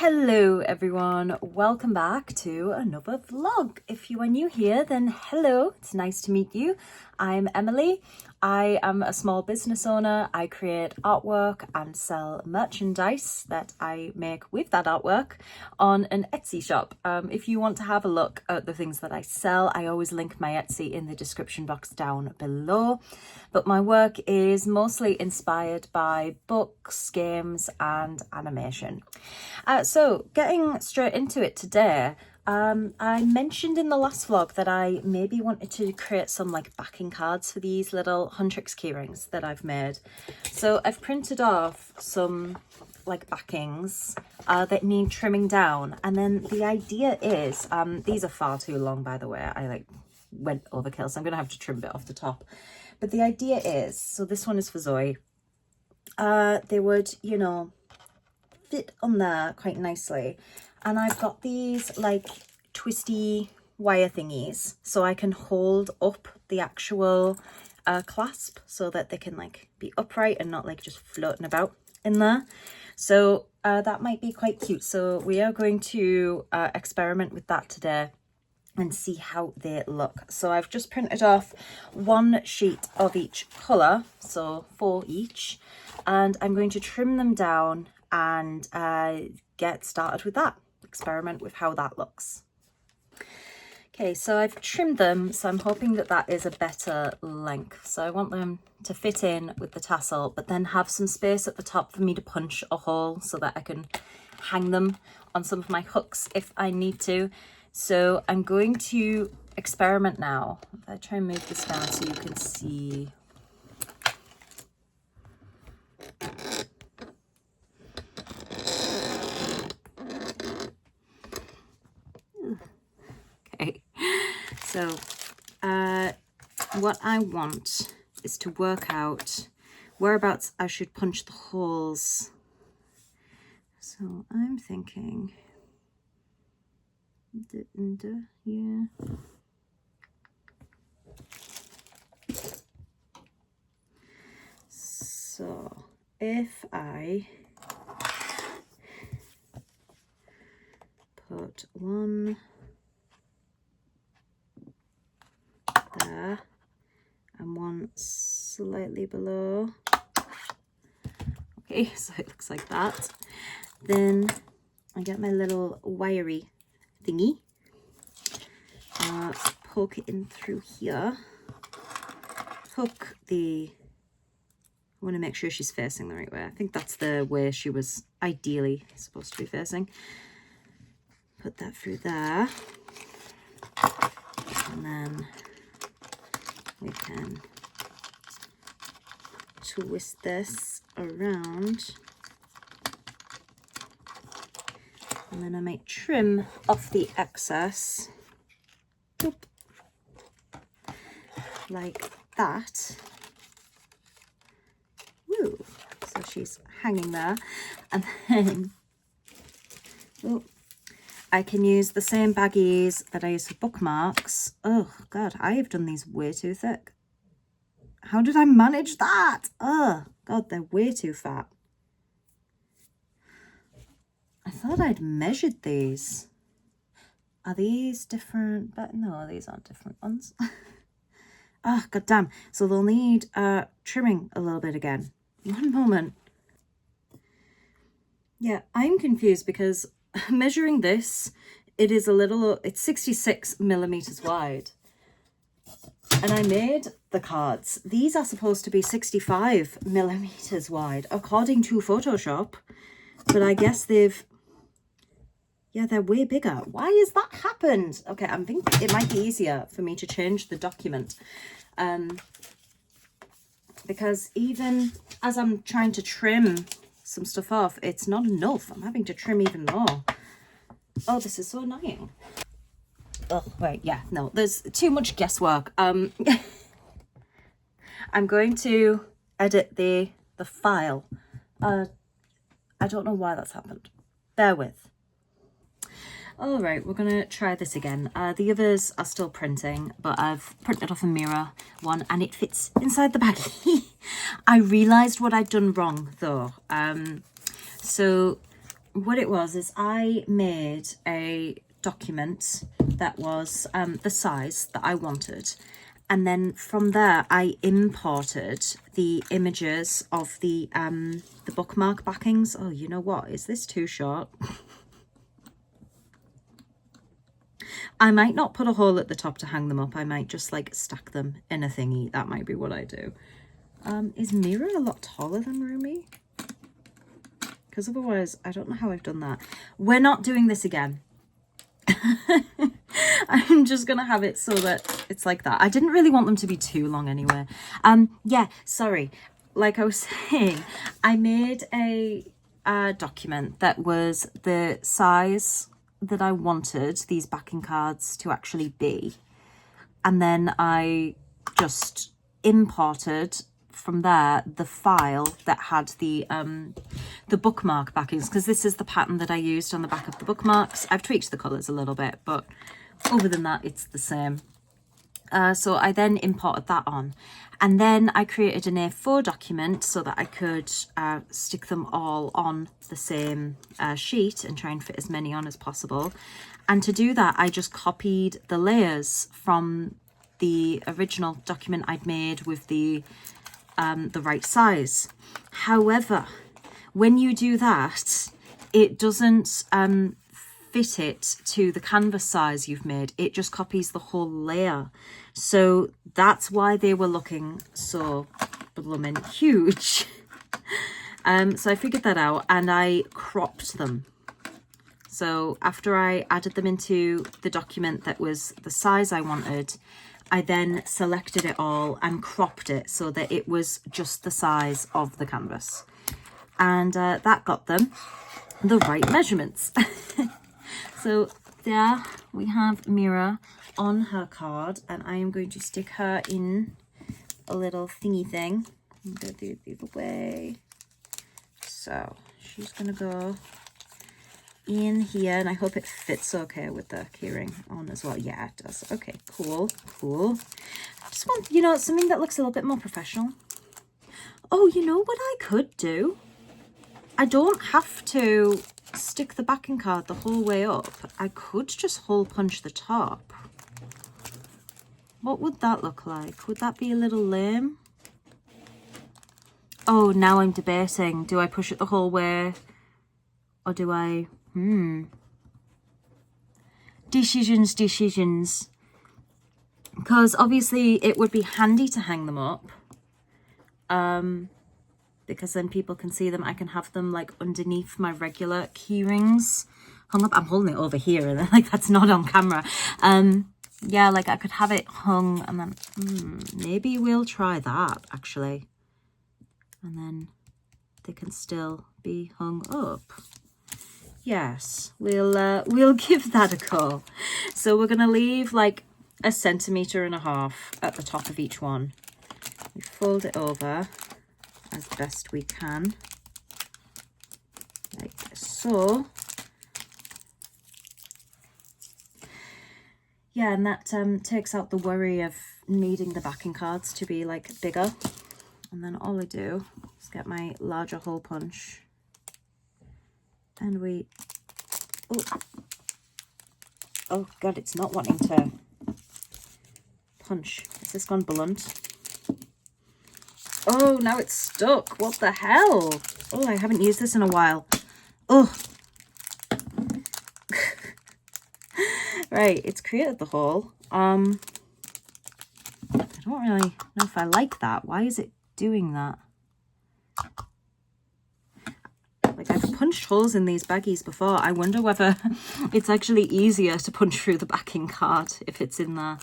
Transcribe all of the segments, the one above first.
Hello everyone, welcome back to another vlog. If you are new here, then hello, it's nice to meet you. I'm Emily. I am a small business owner. I create artwork and sell merchandise that I make with that artwork on an Etsy shop. If you want to have a look at the things that I sell, I always link my Etsy in the description box down below. But my work is mostly inspired by books, games and animation. So getting straight into it today, I mentioned in the last vlog that I maybe wanted to create some like backing cards for these little Huntrix keyrings that I've made. So I've printed off some like backings that need trimming down, and then the idea is, these are far too long by the way, I like went overkill, so I'm gonna have to trim a bit off the top. But the idea is, so this one is for Zoe, they would, you know, fit on there quite nicely. And I've got these like twisty wire thingies so I can hold up the actual clasp so that they can like be upright and not like just floating about in there. So that might be quite cute. So we are going to experiment with that today and see how they look. So I've just printed off one sheet of each colour, so 4 each, and I'm going to trim them down and get started with that. Experiment with how that looks. Okay, so I've trimmed them, so I'm hoping that that is a better length. So I want them to fit in with the tassel, but then have some space at the top for me to punch a hole so that I can hang them on some of my hooks if I need to. So I'm going to experiment now. If I try and move this down so you can see. Okay, so what I want is to work out whereabouts I should punch the holes. So I'm thinking, yeah. So if I put one there and one slightly below, okay, so it looks like that, then I get my little wiry thingy, poke it in through here, hook the, I want to make sure she's facing the right way. I think that's the way she was ideally supposed to be facing. Put that through there, and then we can twist this around, and then I might trim off the excess, boop, like that. Woo. So she's hanging there, and then oh, I can use the same baggies that I use for bookmarks. Oh god, I have done these way too thick. How did I manage that? Oh god, they're way too fat. I thought I'd measured these. Are these different? But no, these aren't different ones. Oh god damn. So they'll need trimming a little bit again. One moment. Yeah, I'm confused because measuring this, it is a little, it's 66 millimeters wide, and I made the cards. These are supposed to be 65 millimeters wide according to Photoshop, but I guess they've, yeah, they're way bigger. Why has that happened? Okay, I'm thinking it might be easier for me to change the document, because even as I'm trying to trim some stuff off, it's not enough. I'm having to trim even more. Oh, this is so annoying. Oh, wait, yeah, no, there's too much guesswork. I'm going to edit the file. I don't know why that's happened. Bear with. All right, we're gonna try this again. The others are still printing, but I've printed off a mirror one and it fits inside the baggie. I realized what I'd done wrong though. So what it was is I made a document that was the size that I wanted, and then from there I imported the images of the bookmark backings. Oh, you know what, is this too short? I might not put a hole at the top to hang them up. I might just like stack them in a thingy. That might be what I do. Is Mira a lot taller than Rumi? Because otherwise I don't know how I've done that. We're not doing this again. I'm just gonna have it so that it's like that. I didn't really want them to be too long anyway. Yeah, sorry, like I was saying, I made a document that was the size that I wanted these backing cards to actually be, and then I just imported from there the file that had the bookmark backings, because this is the pattern that I used on the back of the bookmarks. I've tweaked the colours a little bit, but other than that it's the same. So I then imported that on, and then I created an A4 document so that I could stick them all on the same sheet and try and fit as many on as possible. And to do that, I just copied the layers from the original document I'd made with the right size. However, when you do that, it doesn't fit it to the canvas size you've made. It just copies the whole layer. So that's why they were looking so blooming huge. So I figured that out and I cropped them. So after I added them into the document that was the size I wanted, I then selected it all and cropped it so that it was just the size of the canvas. And that got them the right measurements. So there we have Mira on her card, and I am going to stick her in a little thingy thing. I'm going to do it the other way. So she's going to go in here, and I hope it fits okay with the keyring on as well. Yeah, it does. Okay, cool, cool. I just want, you know, something that looks a little bit more professional. Oh, you know what I could do? I don't have to stick the backing card the whole way up. I could just hole punch the top. What would that look like? Would that be a little lame? Oh, now I'm debating. Do I push it the whole way? Or do I... Decisions. Because obviously it would be handy to hang them up. Because then people can see them. I can have them like underneath my regular key rings hung up. I'm holding it over here and like that's not on camera. Yeah, like I could have it hung, and then maybe we'll try that actually. And then they can still be hung up. Yes, we'll give that a go. So we're gonna leave like 1.5 centimeters at the top of each one. We fold it over as best we can, like so. Yeah, and that takes out the worry of needing the backing cards to be like bigger. And then all I do is get my larger hole punch, and we, oh god, it's not wanting to punch. Has this gone blunt? Oh, now it's stuck. What the hell? Oh, I haven't used this in a while. Oh. Right, it's created the hole. I don't really know if I like that. Why is it doing that? Like, I've punched holes in these baggies before. I wonder whether it's actually easier to punch through the backing card if it's in there.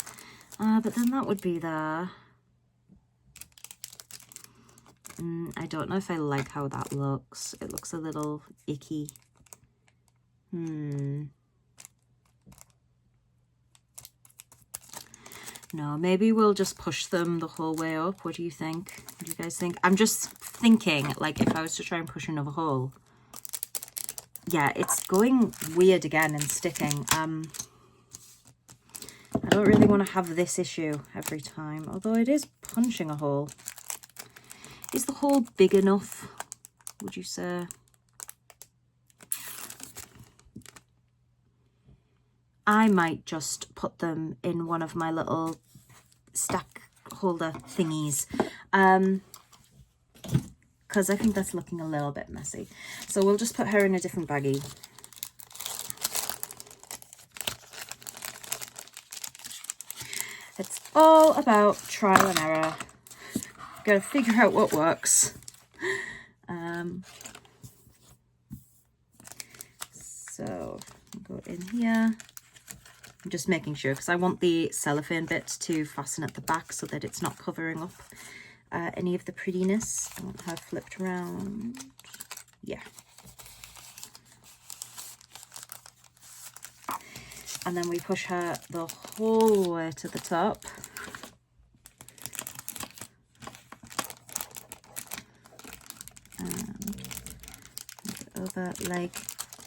But then that would be there. I don't know if I like how that looks. It looks a little icky. No, maybe we'll just push them the whole way up. What do you think? What do you guys think? I'm just thinking, like, if I was to try and push another hole. Yeah, it's going weird again and sticking. I don't really want to have this issue every time, although it is punching a hole. Is the hole big enough, would you say? I might just put them in one of my little stack holder thingies, because I think that's looking a little bit messy. So we'll just put her in a different baggie. It's all about trial and error. Gotta figure out what works. So go in here. I'm just making sure, because I want the cellophane bit to fasten at the back so that it's not covering up any of the prettiness. I want her flipped around. Yeah. And then we push her the whole way to the top. And move it over like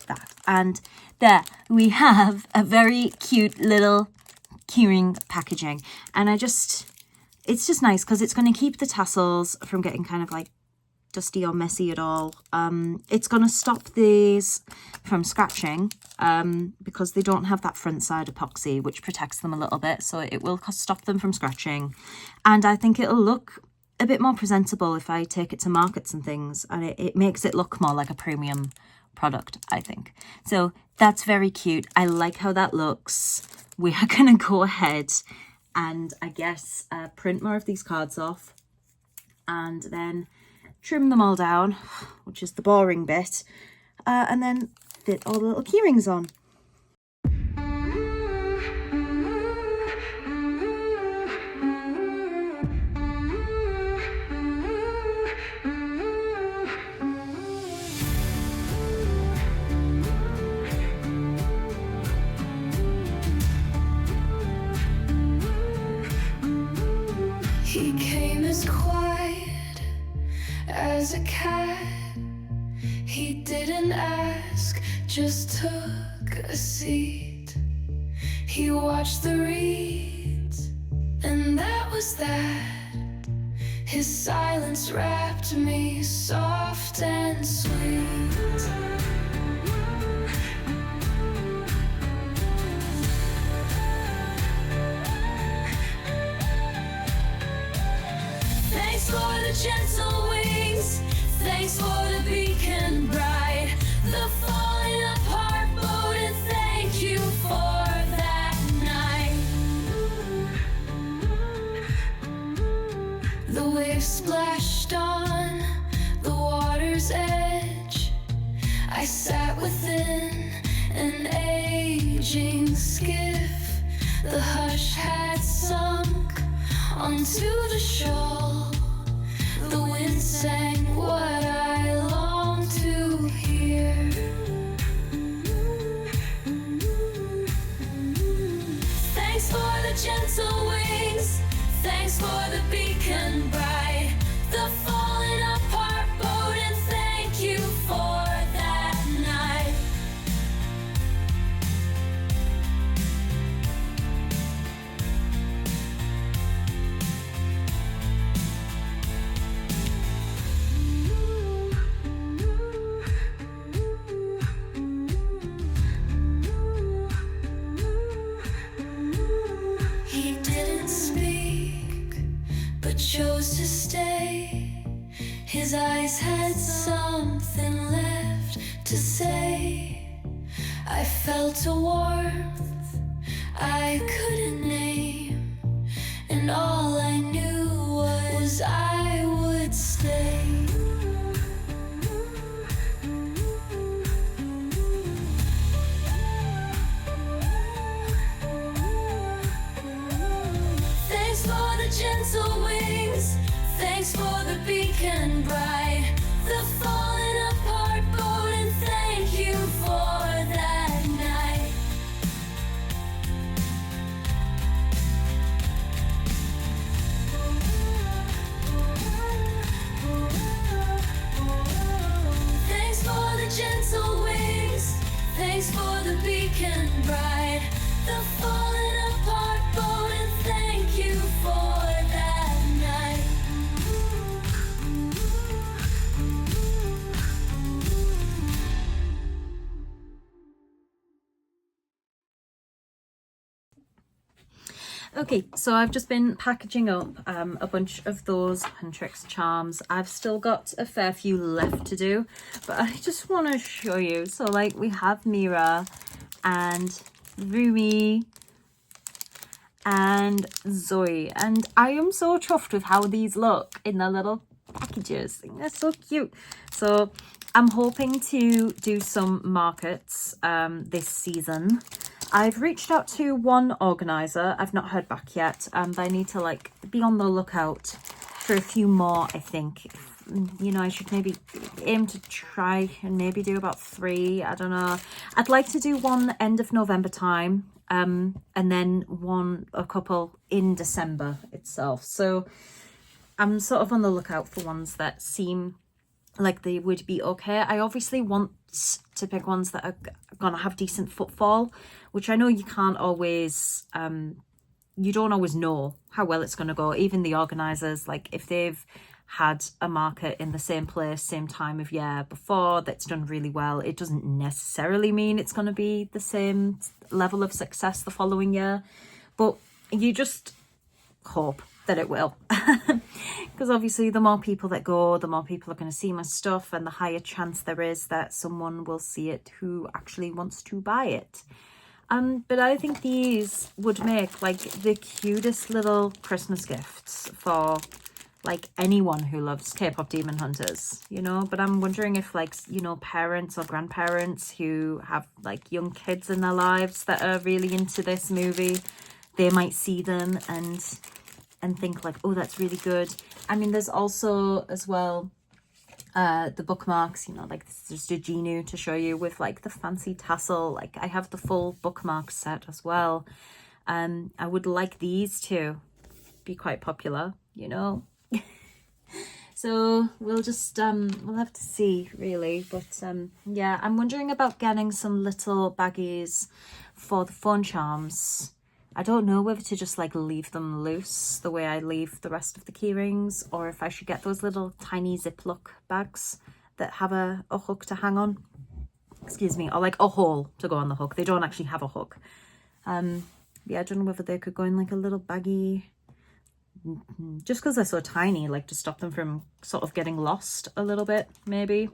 that. And there we have a very cute little keyring packaging. And it's just nice because it's going to keep the tassels from getting kind of like dusty or messy at all. It's going to stop these from scratching because they don't have that front side epoxy, which protects them a little bit, so it will stop them from scratching. And I think it'll look a bit more presentable if I take it to markets and things, and it makes it look more like a premium product, I think. So that's very cute. I like how that looks. We are going to go ahead and I guess print more of these cards off and then trim them all down, which is the boring bit, and then fit all the little key rings on. He came as quiet as a cat. He didn't ask, just took a seat. He watched the reeds, and that was that. His silence wrapped me soft and sweet. Thanks for the gentle wings, thanks for the beacon bright, the falling apart boat, and thank you for that night. The waves splashed on the water's edge. I sat within an aging skiff. The hush had sunk onto the shoal. The wind sang what I longed to hear. Thanks for the gentle wings, thanks for the beacon bright, the falling apart boat, and thank you for that night. He didn't speak, but chose to stay. His eyes had something left to say. I felt a warmth I couldn't name, and all I knew was I would stay. Thanks for the gentle wings, thanks for the beacon bright, the falling apart boat, and thank you for that night. Thanks for the gentle wings, thanks for the beacon bright, the falling apart boat, and thank you for that night. Okay, so I've just been packaging up a bunch of those Huntrix charms. I've still got a fair few left to do, but I just want to show you. So like we have Mira and Rumi and Zoe, and I am so chuffed with how these look in their little packages. I think they're so cute. So I'm hoping to do some markets this season. I've reached out to one organizer. I've not heard back yet, but I need to like be on the lookout for a few more. I think, you know, I should maybe aim to try and maybe do about 3. I don't know. I'd like to do one end of November time, and then a couple in December itself. So I'm sort of on the lookout for ones that seem like they would be okay. I obviously want to pick ones that are gonna have decent footfall, which I know you can't always, you don't always know how well it's gonna go. Even the organizers, like if they've had a market in the same place, same time of year before that's done really well, it doesn't necessarily mean it's gonna be the same level of success the following year, but you just hope that it will. Because obviously the more people that go, the more people are going to see my stuff, and the higher chance there is that someone will see it who actually wants to buy it. But I think these would make like the cutest little Christmas gifts for like anyone who loves K-pop Demon Hunters, you know. But I'm wondering if like, you know, parents or grandparents who have like young kids in their lives that are really into this movie, they might see them and think like, oh, that's really good. I mean, there's also as well the bookmarks, you know, like this is just a Genu to show you with like the fancy tassel. Like I have the full bookmark set as well. I would like these to be quite popular, you know. So we'll just we'll have to see really, but yeah, I'm wondering about getting some little baggies for the phone charms. I don't know whether to just like leave them loose the way I leave the rest of the key rings, or if I should get those little tiny Ziploc bags that have a hook to hang on. Excuse me, or like a hole to go on the hook. They don't actually have a hook. Yeah, I don't know whether they could go in like a little baggie, just because they're so tiny, like to stop them from sort of getting lost a little bit, maybe.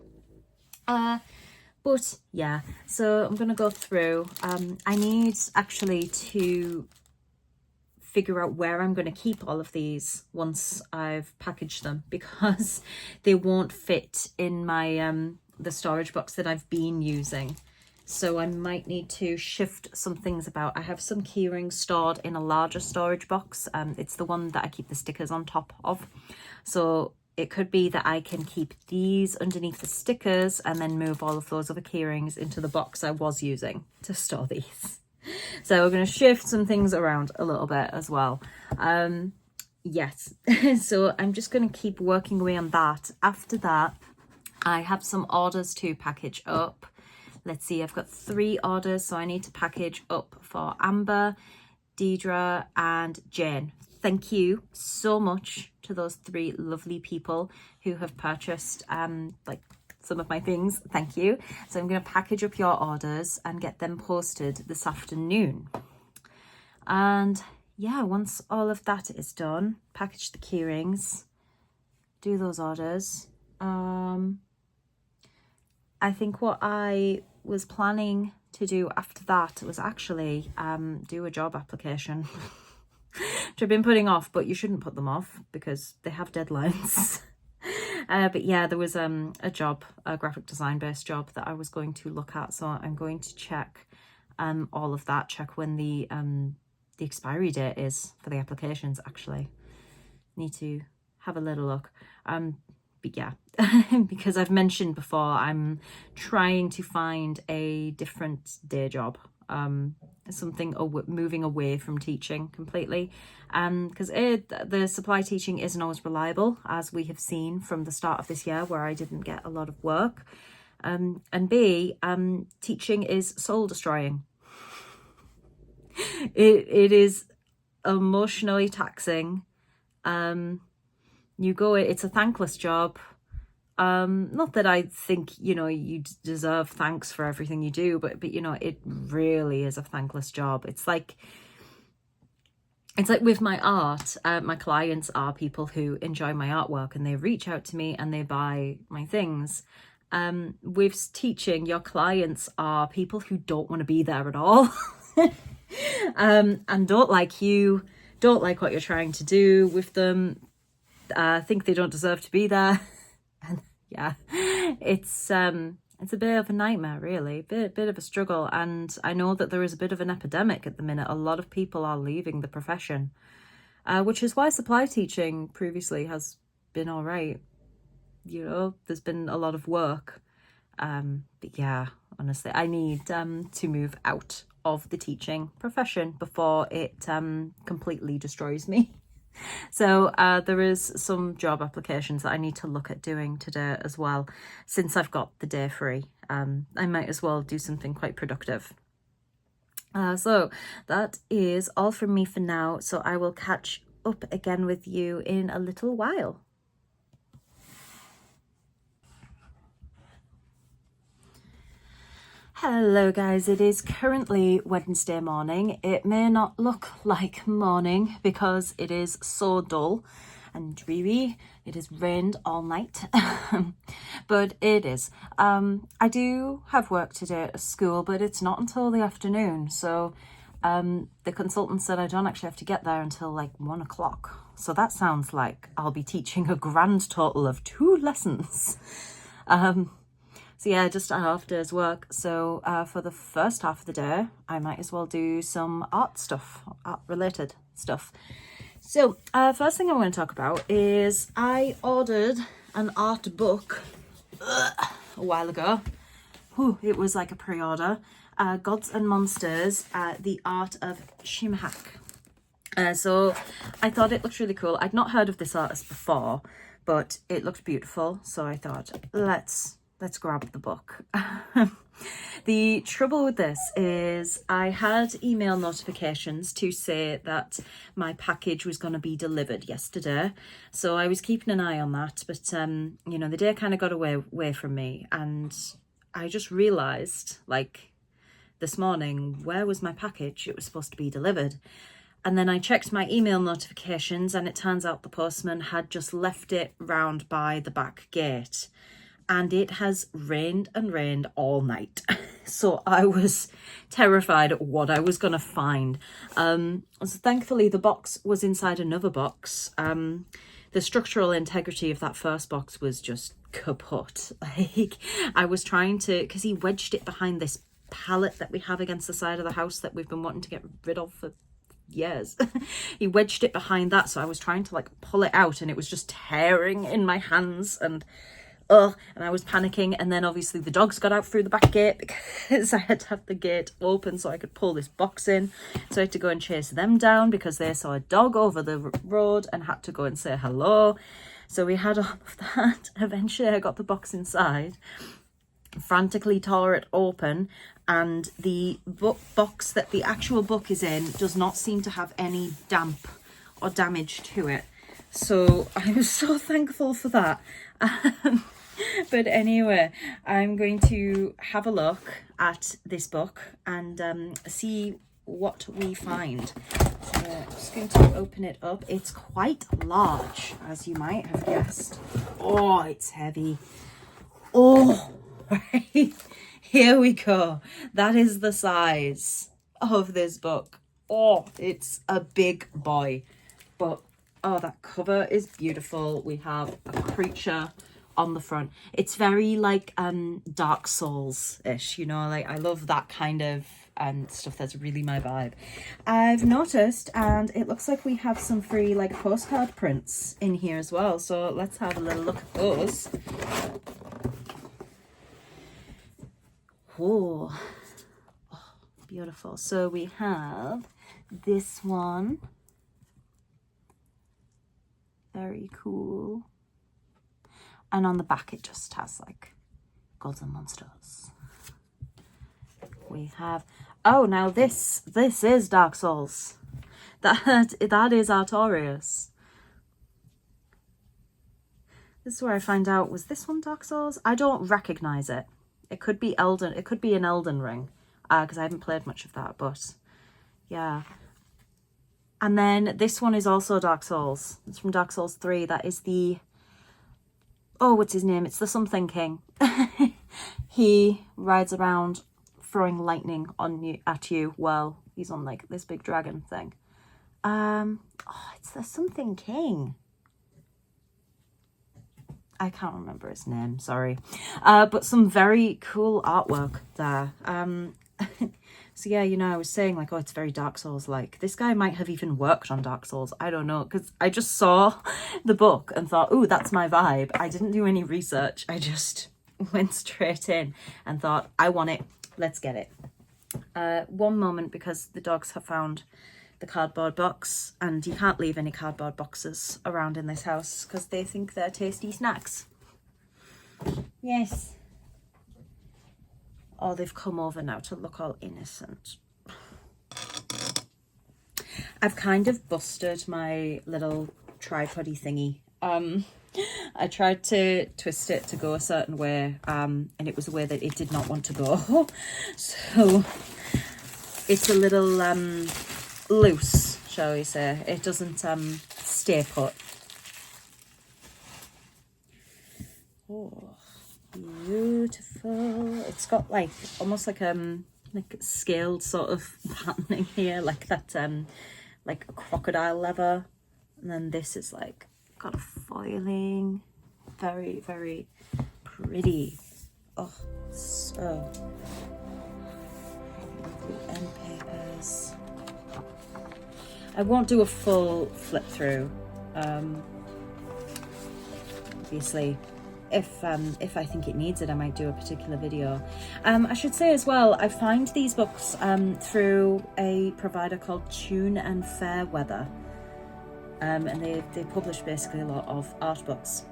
But yeah, so I'm gonna go through. I need actually to figure out where I'm going to keep all of these once I've packaged them, because they won't fit in my the storage box that I've been using. So I might need to shift some things about. I have some key rings stored in a larger storage box. It's the one that I keep the stickers on top of. So it could be that I can keep these underneath the stickers and then move all of those other key rings into the box I was using to store these. So we're going to shift some things around a little bit as well. Yes, so I'm just going to keep working away on that. After that, I have some orders to package up. Let's see, I've got 3 orders, so I need to package up for Amber, Deidre and Jane. Thank you so much to those 3 lovely people who have purchased like some of my things. Thank you. So I'm going to package up your orders and get them posted this afternoon. And yeah, once all of that is done, package the key rings, do those orders. I think what I was planning to do after that was actually do a job application, which I've been putting off, but you shouldn't put them off because they have deadlines. But yeah, there was a job, a graphic design based job that I was going to look at. So I'm going to check all of that, check when the expiry date is for the applications actually. Need to have a little look. But yeah, because I've mentioned before, I'm trying to find a different day job, something moving away from teaching completely, because the supply teaching isn't always reliable, as we have seen from the start of this year where I didn't get a lot of work, and B, teaching is soul destroying. It is emotionally taxing. It's a thankless job. Not that I think, you know, you deserve thanks for everything you do, but you know, it really is a thankless job. It's like it's like with my art, my clients are people who enjoy my artwork and they reach out to me and they buy my things. With teaching, your clients are people who don't want to be there at all. And don't like you, don't like what you're trying to do with them, think they don't deserve to be there. And yeah, it's a bit of a nightmare, really, bit of a struggle. And I know that there is a bit of an epidemic at the minute. A lot of people are leaving the profession, which is why supply teaching previously has been all right. You know, there's been a lot of work. But yeah, honestly, I need to move out of the teaching profession before it completely destroys me. So there is some job applications that I need to look at doing today as well. Since I've got the day free, I might as well do something quite productive. So that is all from me for now. So I will catch up again with you in a little while. Hello guys, it is currently Wednesday morning. It may not look like morning because it is so dull and dreary. It has rained all night, but it is. I do have work today at school, but it's not until the afternoon. So the consultant said I don't actually have to get there until like 1 o'clock. So that sounds like I'll be teaching a grand total of 2 lessons. So yeah, just a half day's work. So for the first half of the day, I might as well do some art stuff, art related stuff. So first thing I want to talk about is I ordered an art book a while ago. Whew, it was like a pre-order. Gods and Monsters, The Art of Shimhak. So I thought it looked really cool. I'd not heard of this artist before, but it looked beautiful. So I thought, let's grab the book. The trouble with this is I had email notifications to say that my package was going to be delivered yesterday. So I was keeping an eye on that, but you know, the day kind of got away from me, and I just realized like this morning, where was my package? It was supposed to be delivered. And then I checked my email notifications and it turns out the postman had just left it round by the back gate. And it has rained and rained all night. So I was terrified at what I was going to find. So thankfully, the box was inside another box. The structural integrity of that first box was just kaput. Like, I was trying to, because he wedged it behind this pallet that we have against the side of the house that we've been wanting to get rid of for years. He wedged it behind that. So I was trying to like pull it out and it was just tearing in my hands and I was panicking. And then obviously the dogs got out through the back gate because I had to have the gate open so I could pull this box in. So I had to go and chase them down because they saw a dog over the road and had to go and say hello. So we had all of that. Eventually I got the box inside, frantically tore it open, and the box that the actual book is in does not seem to have any damp or damage to it. So I'm so thankful for that. But anyway, I'm going to have a look at this book and see what we find. So I'm just going to open it up. It's quite large, as you might have guessed. Oh, it's heavy. Oh, right. Here we go. That is the size of this book. Oh, it's a big boy. But oh, that cover is beautiful. We have a creature on the front. It's very like Dark Souls-ish, you know, like I love that kind of stuff. That's really my vibe. I've noticed, and it looks like we have some free like postcard prints in here as well. So let's have a little look at those. Oh, beautiful. So we have this one. Very cool. And on the back, it just has like gods and monsters. We have, oh, now this is Dark Souls. That is Artorias. This is where I find out, was this one Dark Souls? I don't recognize it. It could be Elden. It could be an Elden Ring, because I haven't played much of that. But yeah, And then this one is also Dark Souls. It's from Dark Souls 3. That is the... Oh, what's his name? It's the Something King. He rides around throwing lightning at you while he's on like this big dragon thing. Oh, it's the Something King. I can't remember his name, sorry. But some very cool artwork there. So yeah, you know, I was saying like, oh, it's very Dark Souls-like. This guy might have even worked on Dark Souls. I don't know, because I just saw the book and thought, oh, that's my vibe. I didn't do any research. I just went straight in and thought, I want it. Let's get it. One moment, because the dogs have found the cardboard box, and you can't leave any cardboard boxes around in this house because they think they're tasty snacks. Yes. Oh, they've come over now to look all innocent. I've kind of busted my little tripod-y thingy. I tried to twist it to go a certain way, and it was a way that it did not want to go. So it's a little loose, shall we say. It doesn't stay put. Oh, beautiful. It's got like almost like scaled sort of patterning here, like that like a crocodile leather, and then this is like got a foiling. Very, very pretty. Oh, so lovely end papers. I won't do a full flip through. Obviously, if I think it needs it, I might do a particular video. I should say as well, I find these books through a provider called Tune and Fairweather, and they publish basically a lot of art books.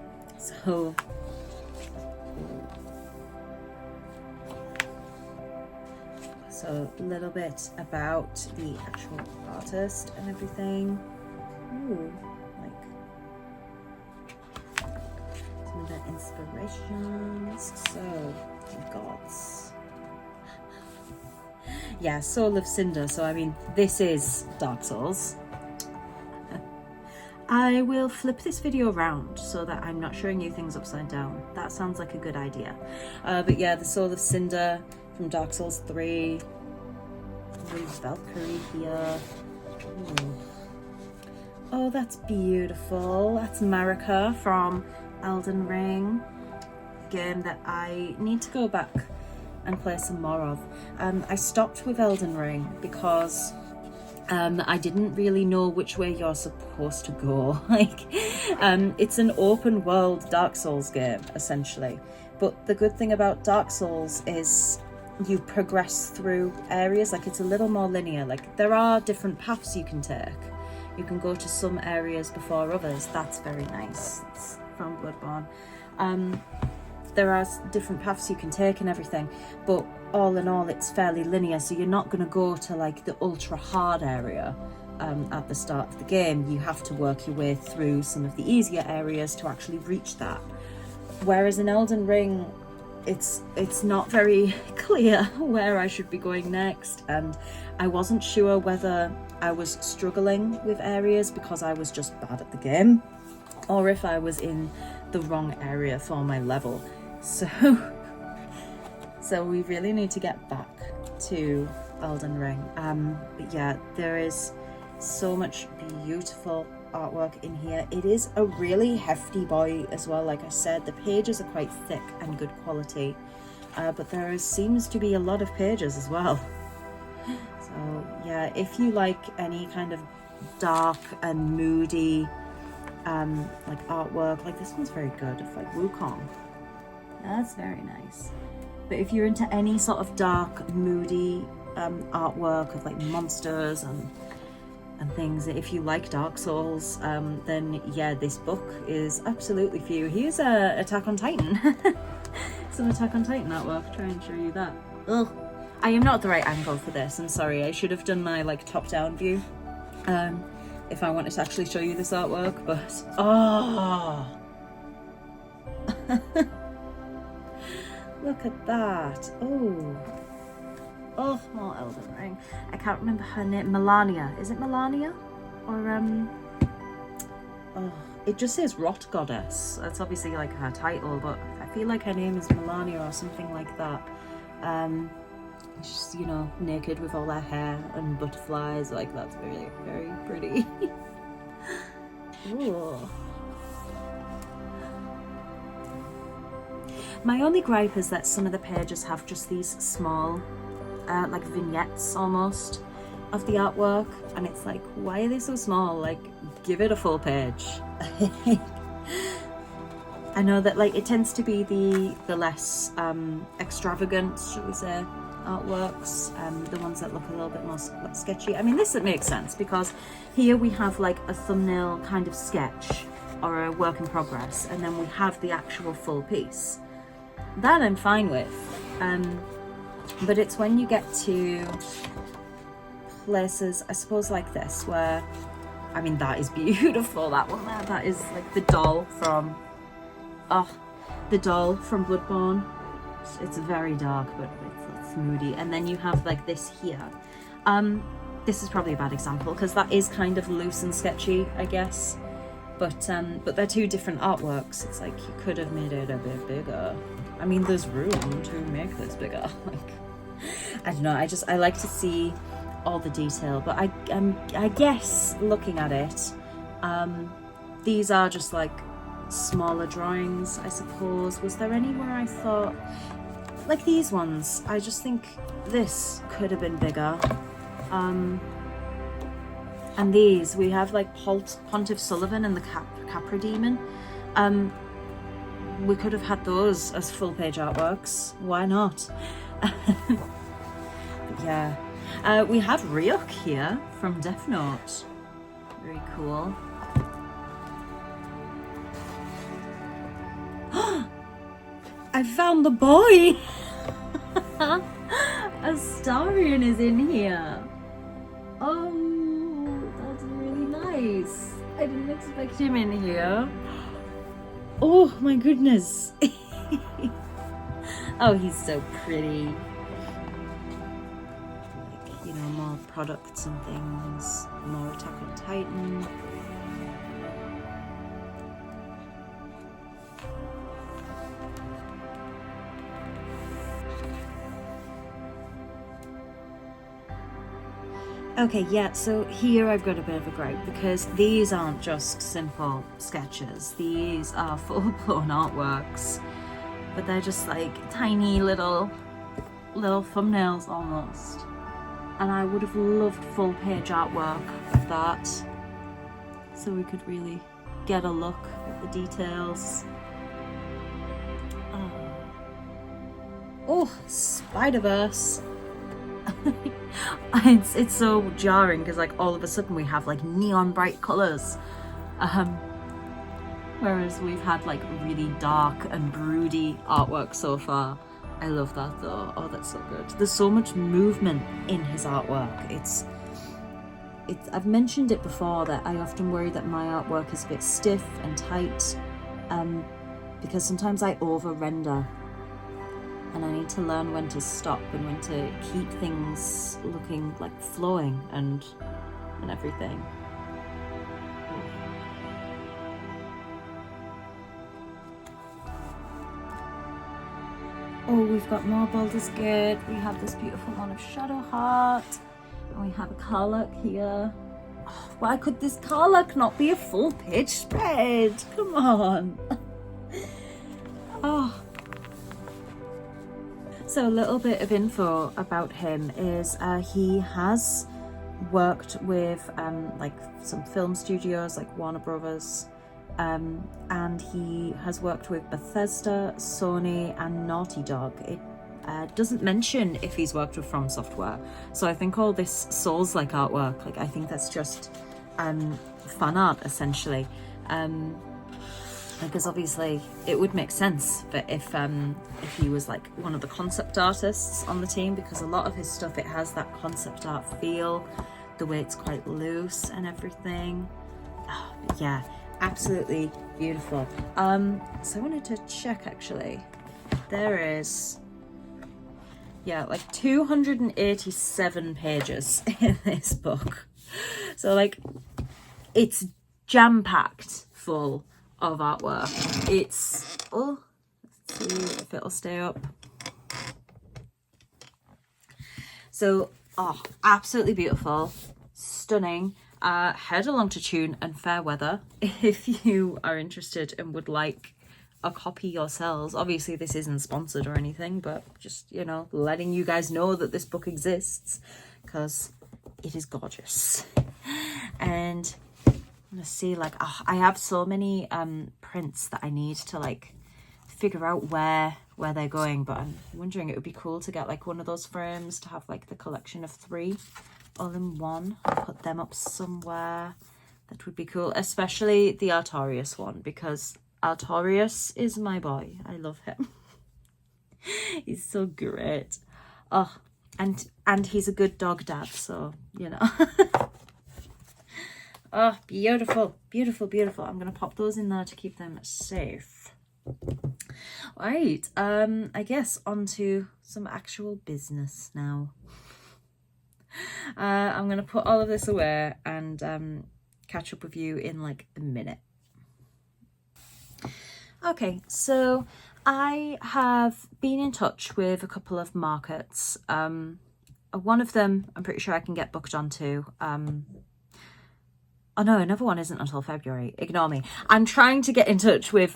So a little bit about the actual artist and everything. Ooh, like some of their inspirations. So we've got, yeah, Soul of Cinder. So I mean, this is Dark Souls. I will flip this video around so that I'm not showing you things upside down. That sounds like a good idea. But yeah, the Soul of Cinder from Dark Souls 3. Valkyrie here. Ooh. Oh, that's beautiful. That's Marika from Elden Ring. Game that I need to go back and play some more of. I stopped with Elden Ring because I didn't really know which way you're supposed to go. Like, it's an open world Dark Souls game, essentially. But the good thing about Dark Souls is you progress through areas. Like, it's a little more linear. Like, there are different paths you can take. You can go to some areas before others. That's very nice. It's from Bloodborne. There are different paths you can take and everything, but all in all, it's fairly linear. So you're not going to go to like the ultra hard area at the start of the game. You have to work your way through some of the easier areas to actually reach that. Whereas in Elden Ring, it's not very clear where I should be going next, and I wasn't sure whether I was struggling with areas because I was just bad at the game, or if I was in the wrong area for my level. So we really need to get back to Elden Ring. But yeah, there is so much beautiful artwork in here. It is a really hefty boy as well. Like I said, the pages are quite thick and good quality, but there seems to be a lot of pages as well. So yeah, if you like any kind of dark and moody like artwork, like this one's very good. It's like Wukong. That's very nice. But if you're into any sort of dark, moody artwork of like monsters and things, if you like Dark Souls, then yeah, this book is absolutely for you. Here's Attack on Titan. Some Attack on Titan artwork. Try and show you that. Ugh. I am not at the right angle for this. I'm sorry. I should have done my like top-down view if I wanted to actually show you this artwork. But oh. Look at that. Oh, more Elden Ring. I can't remember her name. Melania. Is it Melania? or oh, it just says Rot Goddess. That's obviously like her title, but I feel like her name is Melania or something like that. She's, you know, naked with all her hair and butterflies. Like, that's very, very pretty. Ooh. My only gripe is that some of the pages have just these small, like vignettes almost of the artwork, and it's like, why are they so small? Like, give it a full page. I know that like it tends to be the less extravagant, shall we say, artworks, the ones that look a little bit more sketchy. I mean, this makes sense because here we have like a thumbnail kind of sketch or a work in progress, and then we have the actual full piece. That I'm fine with, but it's when you get to places, I suppose, like this, where, I mean, that is beautiful, that one there. That is like the doll from Bloodborne. It's very dark, but it's moody. And then you have like this here. This is probably a bad example because that is kind of loose and sketchy, I guess. But they're two different artworks. It's like you could have made it a bit bigger. I mean, there's room to make this bigger. Like, I don't know. I like to see all the detail. But I guess looking at it, these are just like smaller drawings, I suppose. Was there anywhere I thought, like these ones, I just think this could have been bigger. And these, we have like Pontiff Sullivan and the Capra Demon. We could have had those as full page artworks. Why not? Yeah. We have Ryuk here from Death Note. Very cool. I found the boy! Astarion is in here. Oh, that's really nice. I didn't expect him in here. Oh my goodness. Oh, he's so pretty. Like, you know, more products and things. More Attack on Titan. Okay, yeah, so here I've got a bit of a gripe because these aren't just simple sketches. These are full-blown artworks, but they're just like tiny little thumbnails almost. And I would have loved full-page artwork of that, so we could really get a look at the details. Oh, Spider-Verse. It's so jarring because like all of a sudden we have like neon bright colors, whereas we've had like really dark and broody artwork so far. I love that though. Oh, that's so good. There's so much movement in his artwork. It's I've mentioned it before that I often worry that my artwork is a bit stiff and tight, because sometimes I over render. And I need to learn when to stop and when to keep things looking like flowing and everything. Oh, we've got more Baldur's Gate. We have this beautiful one of Shadowheart. And we have a Karlach here. Oh, why could this Karlach not be a full page spread? Come on. Oh. So a little bit of info about him is he has worked with like some film studios like Warner Brothers, and he has worked with Bethesda, Sony and Naughty Dog. It doesn't mention if he's worked with From Software, so I think all this Souls-like artwork, like I think that's just fan art essentially. Because obviously it would make sense, but if he was like one of the concept artists on the team, because a lot of his stuff, it has that concept art feel, the way it's quite loose and everything. Oh, yeah, absolutely beautiful. So I wanted to check actually. There is, yeah, like 287 pages in this book. So like it's jam-packed full of artwork. It's, oh, let's see if it'll stay up. So, oh, absolutely beautiful, stunning. Head along to tune and fair weather if you are interested and would like a copy yourselves. Obviously this isn't sponsored or anything, but just, you know, letting you guys know that this book exists because it is gorgeous. And let's see, like, oh, I have so many prints that I need to like figure out where they're going, but I'm wondering it would be cool to get like one of those frames to have like the collection of 3 all in one and put them up somewhere. That would be cool, especially the Artorias one, because Artorias is my boy. I love him. He's so great. Oh, and he's a good dog dad, so you know. Oh, beautiful, beautiful, beautiful. I'm gonna pop those in there to keep them safe. Right, I guess on to some actual business now. I'm gonna put all of this away and catch up with you in like a minute. Okay, so I have been in touch with a couple of markets. One of them I'm pretty sure I can get booked onto. Oh no, another one isn't until February. Ignore me. I'm trying to get in touch with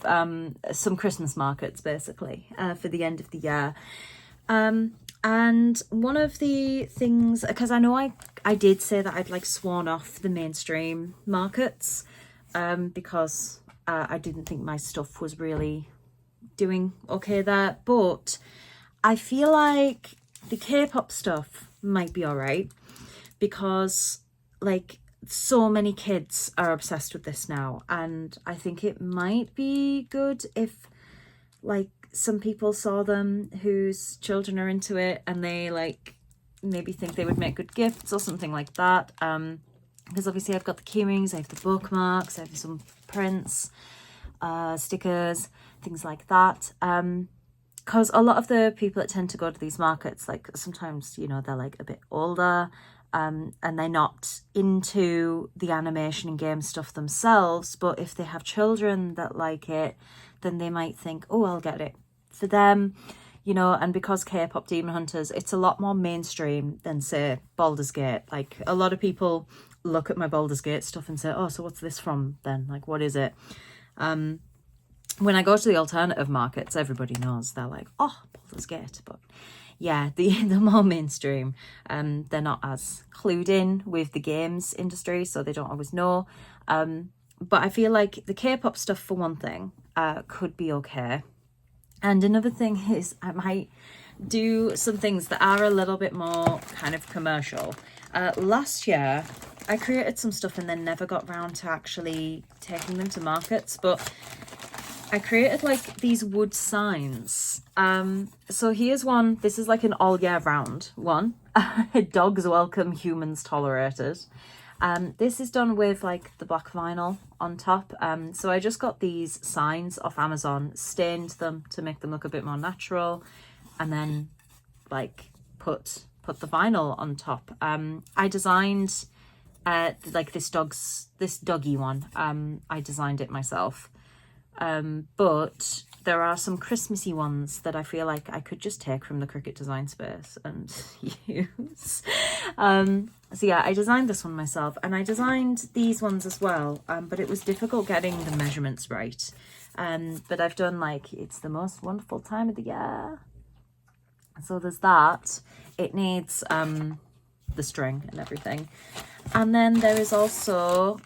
some Christmas markets basically for the end of the year. And one of the things, because I know I did say that I'd like sworn off the mainstream markets because I didn't think my stuff was really doing okay there. But I feel like the K-pop stuff might be all right because like so many kids are obsessed with this now, and I think it might be good if like some people saw them whose children are into it and they like maybe think they would make good gifts or something like that. Because obviously I've got the keyrings, I have the bookmarks, I have some prints, stickers, things like that. Because a lot of the people that tend to go to these markets, like sometimes, you know, they're like a bit older and they're not into the animation and game stuff themselves. But if they have children that like it, then they might think, oh, I'll get it for them, you know. And because K-pop Demon Hunters, it's a lot more mainstream than say Baldur's Gate. Like a lot of people look at my Baldur's Gate stuff and say, oh, so what's this from then? Like, what is it? When I go to the alternative markets, everybody knows. They're like, oh, Baldur's Gate. But yeah, the more mainstream, they're not as clued in with the games industry, so they don't always know. But I feel like the K-pop stuff, for one thing, could be okay. And another thing is I might do some things that are a little bit more kind of commercial. Last year, I created some stuff and then never got round to actually taking them to markets, but I created like these wood signs. So here's one. This is like an all year round one. Dogs welcome, humans tolerated. This is done with like the black vinyl on top. So I just got these signs off Amazon, stained them to make them look a bit more natural, and then like put the vinyl on top. I designed like this doggy one. I designed it myself. But there are some Christmassy ones that I feel like I could just take from the Cricut design space and use. So yeah, I designed this one myself, and I designed these ones as well, but it was difficult getting the measurements right. But I've done like, it's the most wonderful time of the year. So there's that. It needs the string and everything. And then there is also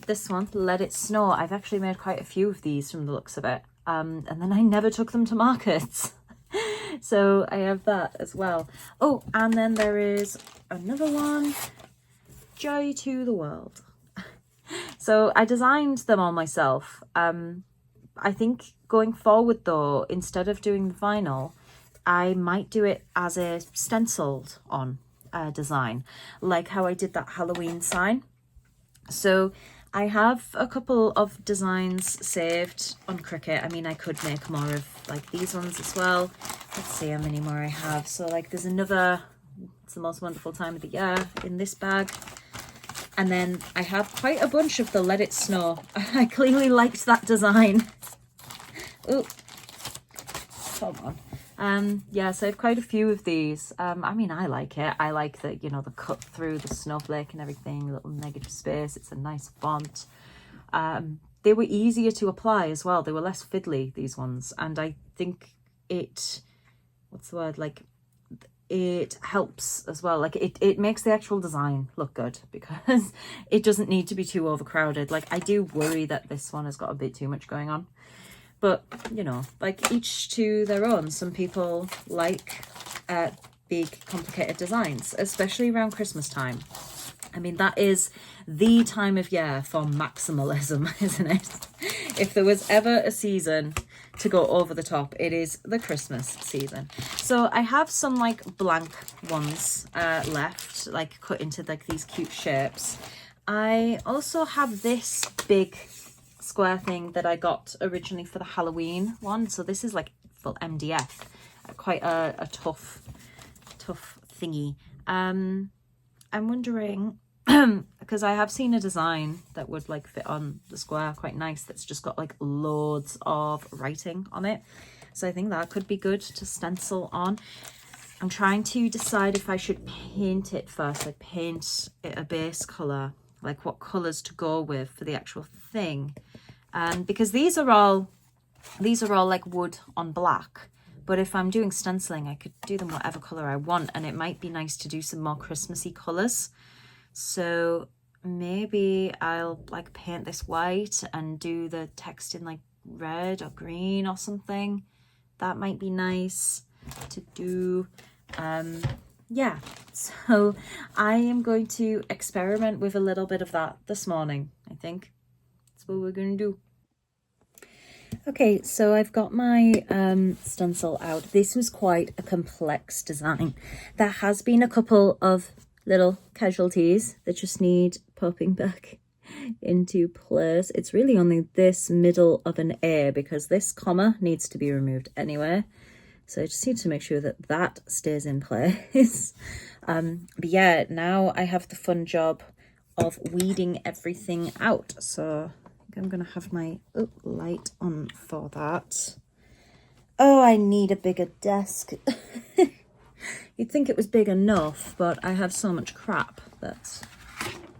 this one, Let It Snow. I've actually made quite a few of these from the looks of it. And then I never took them to markets. So I have that as well. Oh, and then there is another one, Joy to the World. So I designed them all myself. I think going forward though, instead of doing the vinyl, I might do it as a stenciled on design, like how I did that Halloween sign. So I have a couple of designs saved on Cricut. I mean, I could make more of like these ones as well. Let's see how many more I have. So like there's another, it's the most wonderful time of the year in this bag. And then I have quite a bunch of the Let It Snow. I clearly liked that design. Oh, come on. Yeah, so I have quite a few of these. I mean, I like it. I like the, you know, the cut through the snowflake and everything, little negative space. It's a nice font. They were easier to apply as well. They were less fiddly, these ones. And I think it, what's the word? Like, it helps as well. Like it makes the actual design look good because it doesn't need to be too overcrowded. Like I do worry that this one has got a bit too much going on, but you know, like each to their own. Some people like big complicated designs, especially around Christmas time. I mean, that is the time of year for maximalism, isn't it? If there was ever a season to go over the top, it is the Christmas season. So I have some like blank ones left, like cut into like these cute shapes. I also have this big square thing that I got originally for the Halloween one. So this is like full MDF, quite a tough thingy. I'm wondering, because I have seen a design that would like fit on the square quite nice, that's just got like loads of writing on it. So I think that could be good to stencil on. I'm trying to decide if I should paint it first, like paint it a base color, like what colors to go with for the actual thing. Because these are all like wood on black. But if I'm doing stenciling, I could do them whatever color I want, and it might be nice to do some more Christmassy colors. So maybe I'll like paint this white and do the text in like red or green or something. That might be nice to do. Yeah, so I am going to experiment with a little bit of that this morning. I think that's what we're going to do. Okay, so I've got my stencil out. This was quite a complex design. There has been a couple of little casualties that just need popping back into place. It's really only this middle of an A because this comma needs to be removed anyway. So I just need to make sure that that stays in place. But yeah, now I have the fun job of weeding everything out. So I'm gonna have my light on for that. Oh, I need a bigger desk. You'd think it was big enough, but I have so much crap that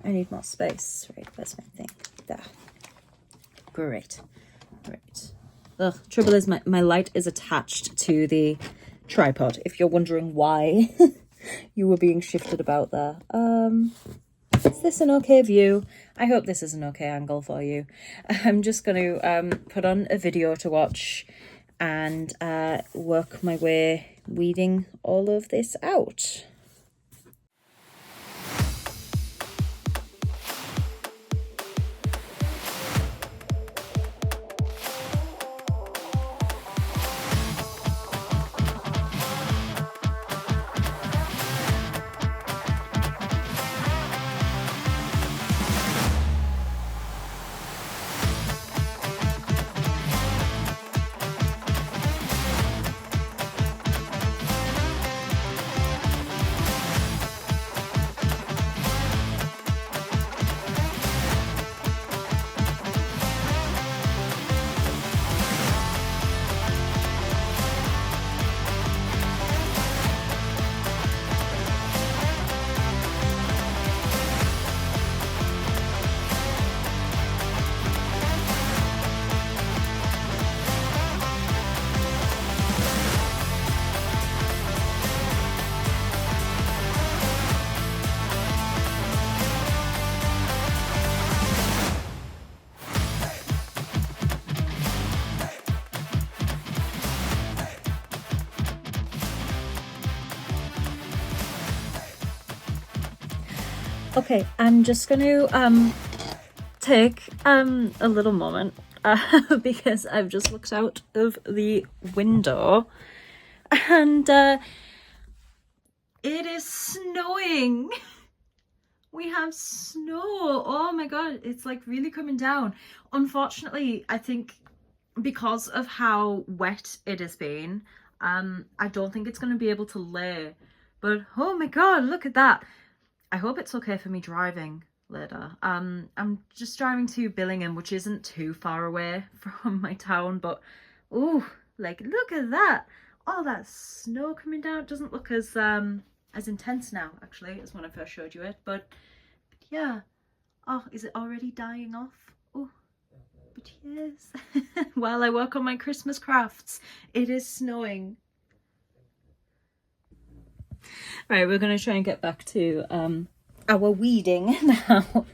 I need more space. Right, where's my thing? There. Great. Ugh, trouble is my light is attached to the tripod, if you're wondering why you were being shifted about there. Is this an okay view? I hope this is an okay angle for you. I'm just going to put on a video to watch and work my way weeding all of this out. Okay, I'm just going to take a little moment because I've just looked out of the window and it is snowing. We have snow. Oh my god, it's like really coming down. Unfortunately, I think because of how wet it has been, I don't think it's going to be able to lay. But oh my god, look at that. I hope it's okay for me driving. later. I'm just driving to Billingham, which isn't too far away from my town, but oh, like look at that. All that snow coming down. It doesn't look as intense now, actually, as when I first showed you it, but yeah. Oh, is it already dying off? Oh, but yes. While I work on my Christmas crafts, it is snowing. Right, we're gonna try and get back to our weeding now.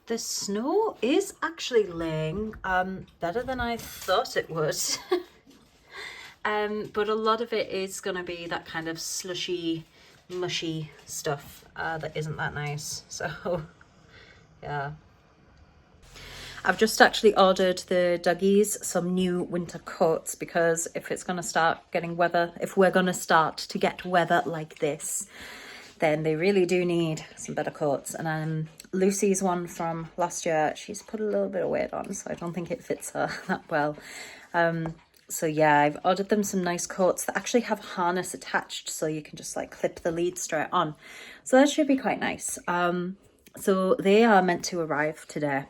the snow is actually laying better than I thought it would. But a lot of it is going to be that kind of slushy, mushy stuff that isn't that nice. So, yeah. I've just actually ordered the doggies some new winter coats because if it's going to start getting weather, if we're going to start to get weather like this, then they really do need some better coats. And Lucy's one from last year, she's put a little bit of weight on, so I don't think it fits her that well. So yeah, I've ordered them some nice coats that actually have harness attached, so you can just like clip the lead straight on. So that should be quite nice. So they are meant to arrive today.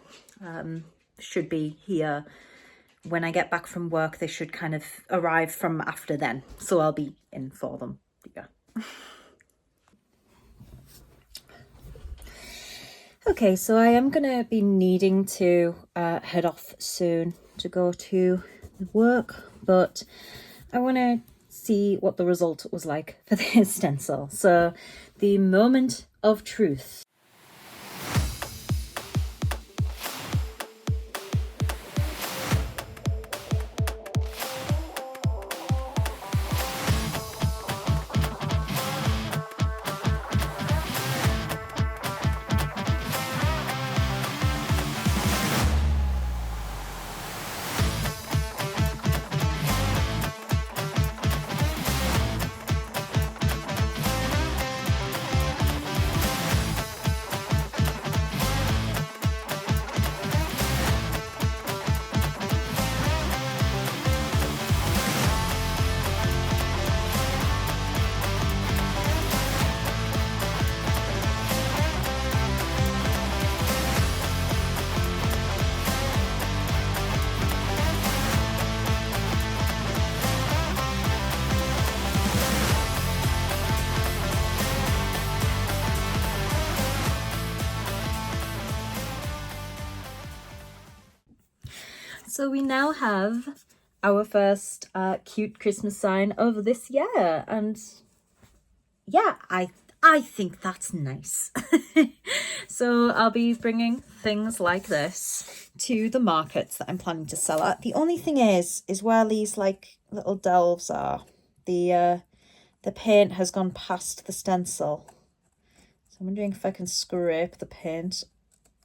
Should be here when I get back from work. They should kind of arrive from after then, so I'll be in for them. Yeah. Okay, so I am gonna be needing to head off soon to go to work, but I want to see what the result was like for this stencil. So the moment of truth. So we now have our first cute Christmas sign of this year, and yeah, I think that's nice. So I'll be bringing things like this to the markets that I'm planning to sell at. The only thing is where these like little delves are, the paint has gone past the stencil. So I'm wondering if I can scrape the paint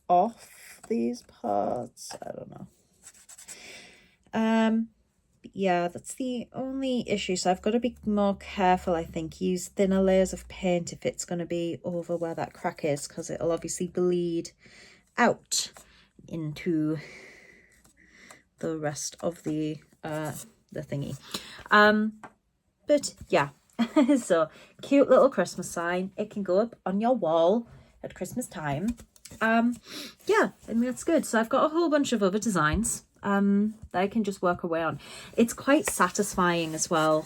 off these parts. I don't know. Yeah, that's the only issue. So I've got to be more careful, I think. Use thinner layers of paint if it's going to be over where that crack is, because it'll obviously bleed out into the rest of the thingy. But yeah, so cute little Christmas sign. It can go up on your wall at Christmas time. Yeah, I mean, that's good. So I've got a whole bunch of other designs that I can just work away on. It's quite satisfying as well,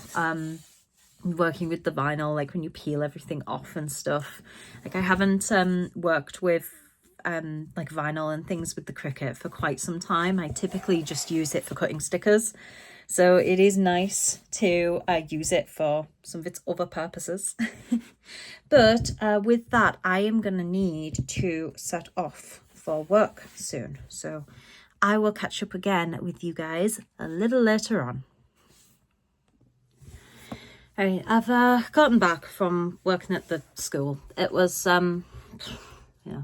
working with the vinyl, like when you peel everything off and stuff. Like I haven't worked with like vinyl and things with the Cricut for quite some time. I typically just use it for cutting stickers, so it is nice to use it for some of its other purposes. But with that, I am gonna need to set off for work soon, so I will catch up again with you guys a little later on. All right, I've gotten back from working at the school. It was a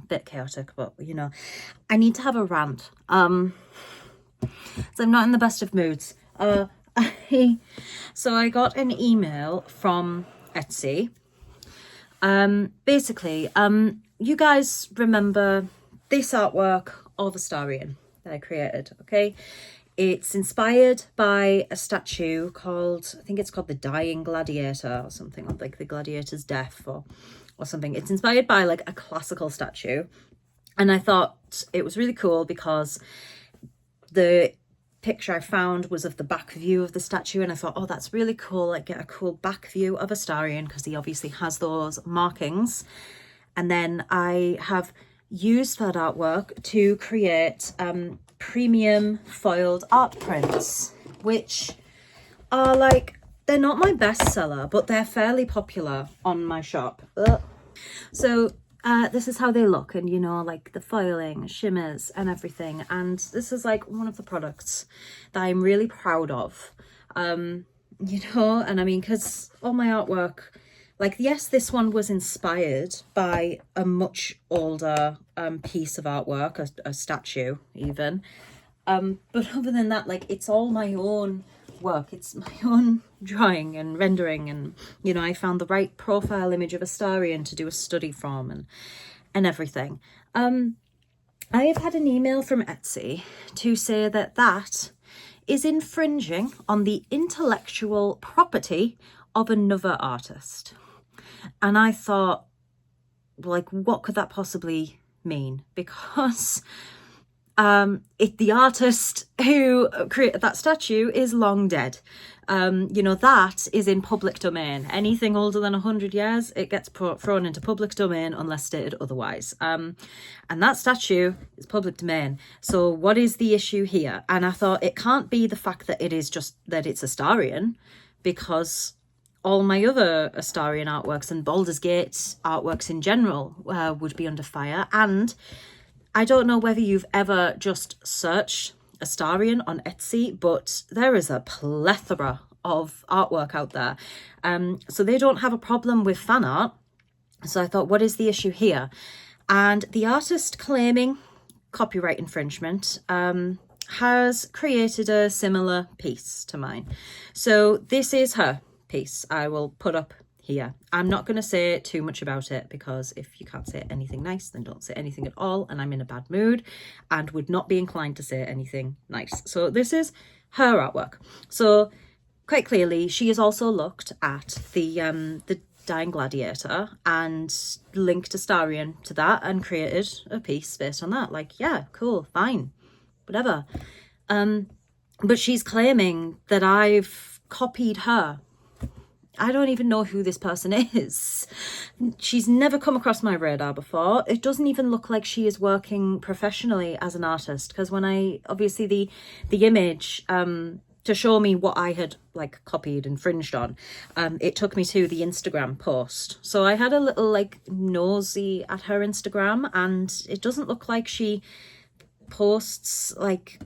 bit chaotic, but you know, I need to have a rant. So I'm not in the best of moods. So I got an email from Etsy. Basically, you guys remember this artwork of Astarion that I created, okay? It's inspired by a statue called, I think it's called the Dying Gladiator or something, or like the Gladiator's Death or something. It's inspired by like a classical statue. And I thought it was really cool because the picture I found was of the back view of the statue, and I thought, oh, that's really cool, like get a cool back view of Astarion because he obviously has those markings. And then I have used that artwork to create premium foiled art prints, which are like, they're not my bestseller, but they're fairly popular on my shop. So this is how they look, and you know, like the foiling, shimmers and everything. And this is like one of the products that I'm really proud of, you know. And I mean, because all my artwork, like, yes, this one was inspired by a much older piece of artwork, a statue even, but other than that, like, it's all my own work. It's my own drawing and rendering, and you know, I found the right profile image of Astarion to do a study from, and everything. I have had an email from Etsy to say that that is infringing on the intellectual property of another artist. And I thought, like, what could that possibly mean? Because the artist who created that statue is long dead. You know, that is in public domain. Anything older than 100 years, it gets thrown into public domain unless stated otherwise. And that statue is public domain. So what is the issue here? And I thought, it can't be the fact that it is just that it's Astarion, because all my other Astarion artworks and Baldur's Gate artworks in general would be under fire. And I don't know whether you've ever just searched Astarion on Etsy, but there is a plethora of artwork out there. So they don't have a problem with fan art. So I thought, what is the issue here? And the artist claiming copyright infringement has created a similar piece to mine. So this is her piece. I will put up here. I'm not going to say too much about it, because if you can't say anything nice, then don't say anything at all, and I'm in a bad mood and would not be inclined to say anything nice. So this is her artwork. So quite clearly she has also looked at the Dying Gladiator and linked Astarion to that and created a piece based on that. Like, yeah, cool, fine, whatever. But she's claiming that I've copied her. I don't even know who this person is. She's never come across my radar before. It doesn't even look like she is working professionally as an artist, because when I, obviously the image to show me what I had like copied, infringed on, it took me to the Instagram post. So I had a little like nosy at her Instagram, and it doesn't look like she posts like,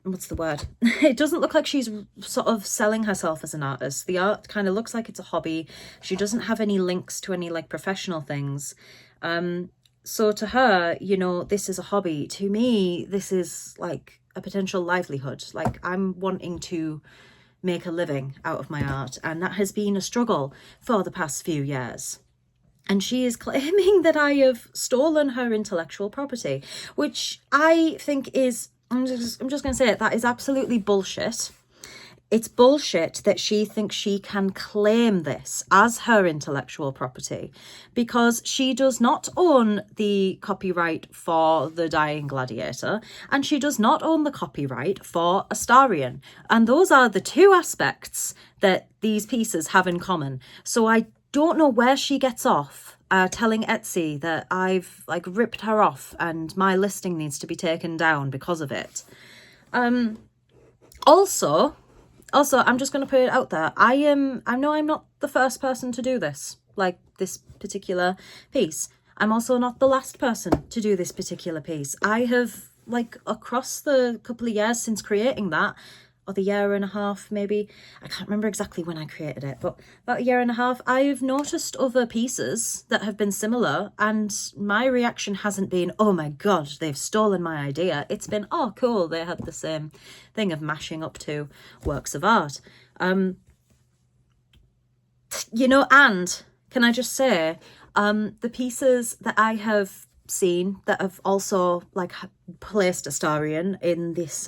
what's the word? It doesn't look like she's sort of selling herself as an artist. The art kind of looks like it's a hobby. She doesn't have any links to any like professional things. So to her, you know, this is a hobby. To me, this is like a potential livelihood. Like, I'm wanting to make a living out of my art, and that has been a struggle for the past few years. And she is claiming that I have stolen her intellectual property, which I think is, I'm just going to say it, that is absolutely bullshit. It's bullshit that she thinks she can claim this as her intellectual property, because she does not own the copyright for the Dying Gladiator, and she does not own the copyright for Astarion. And those are the two aspects that these pieces have in common. So I don't know where she gets off telling Etsy that I've like ripped her off and my listing needs to be taken down because of it. Also, I'm just going to put it out there. I know I'm not the first person to do this, like this particular piece. I'm also not the last person to do this particular piece. I have, like, across the couple of years since creating that, or the year and a half maybe, I can't remember exactly when I created it, but about a year and a half, I've noticed other pieces that have been similar, and my reaction hasn't been, oh my god, they've stolen my idea. It's been, oh cool, they had the same thing of mashing up two works of art. You know, and can I just say, the pieces that I have seen that have also like placed Astarion in this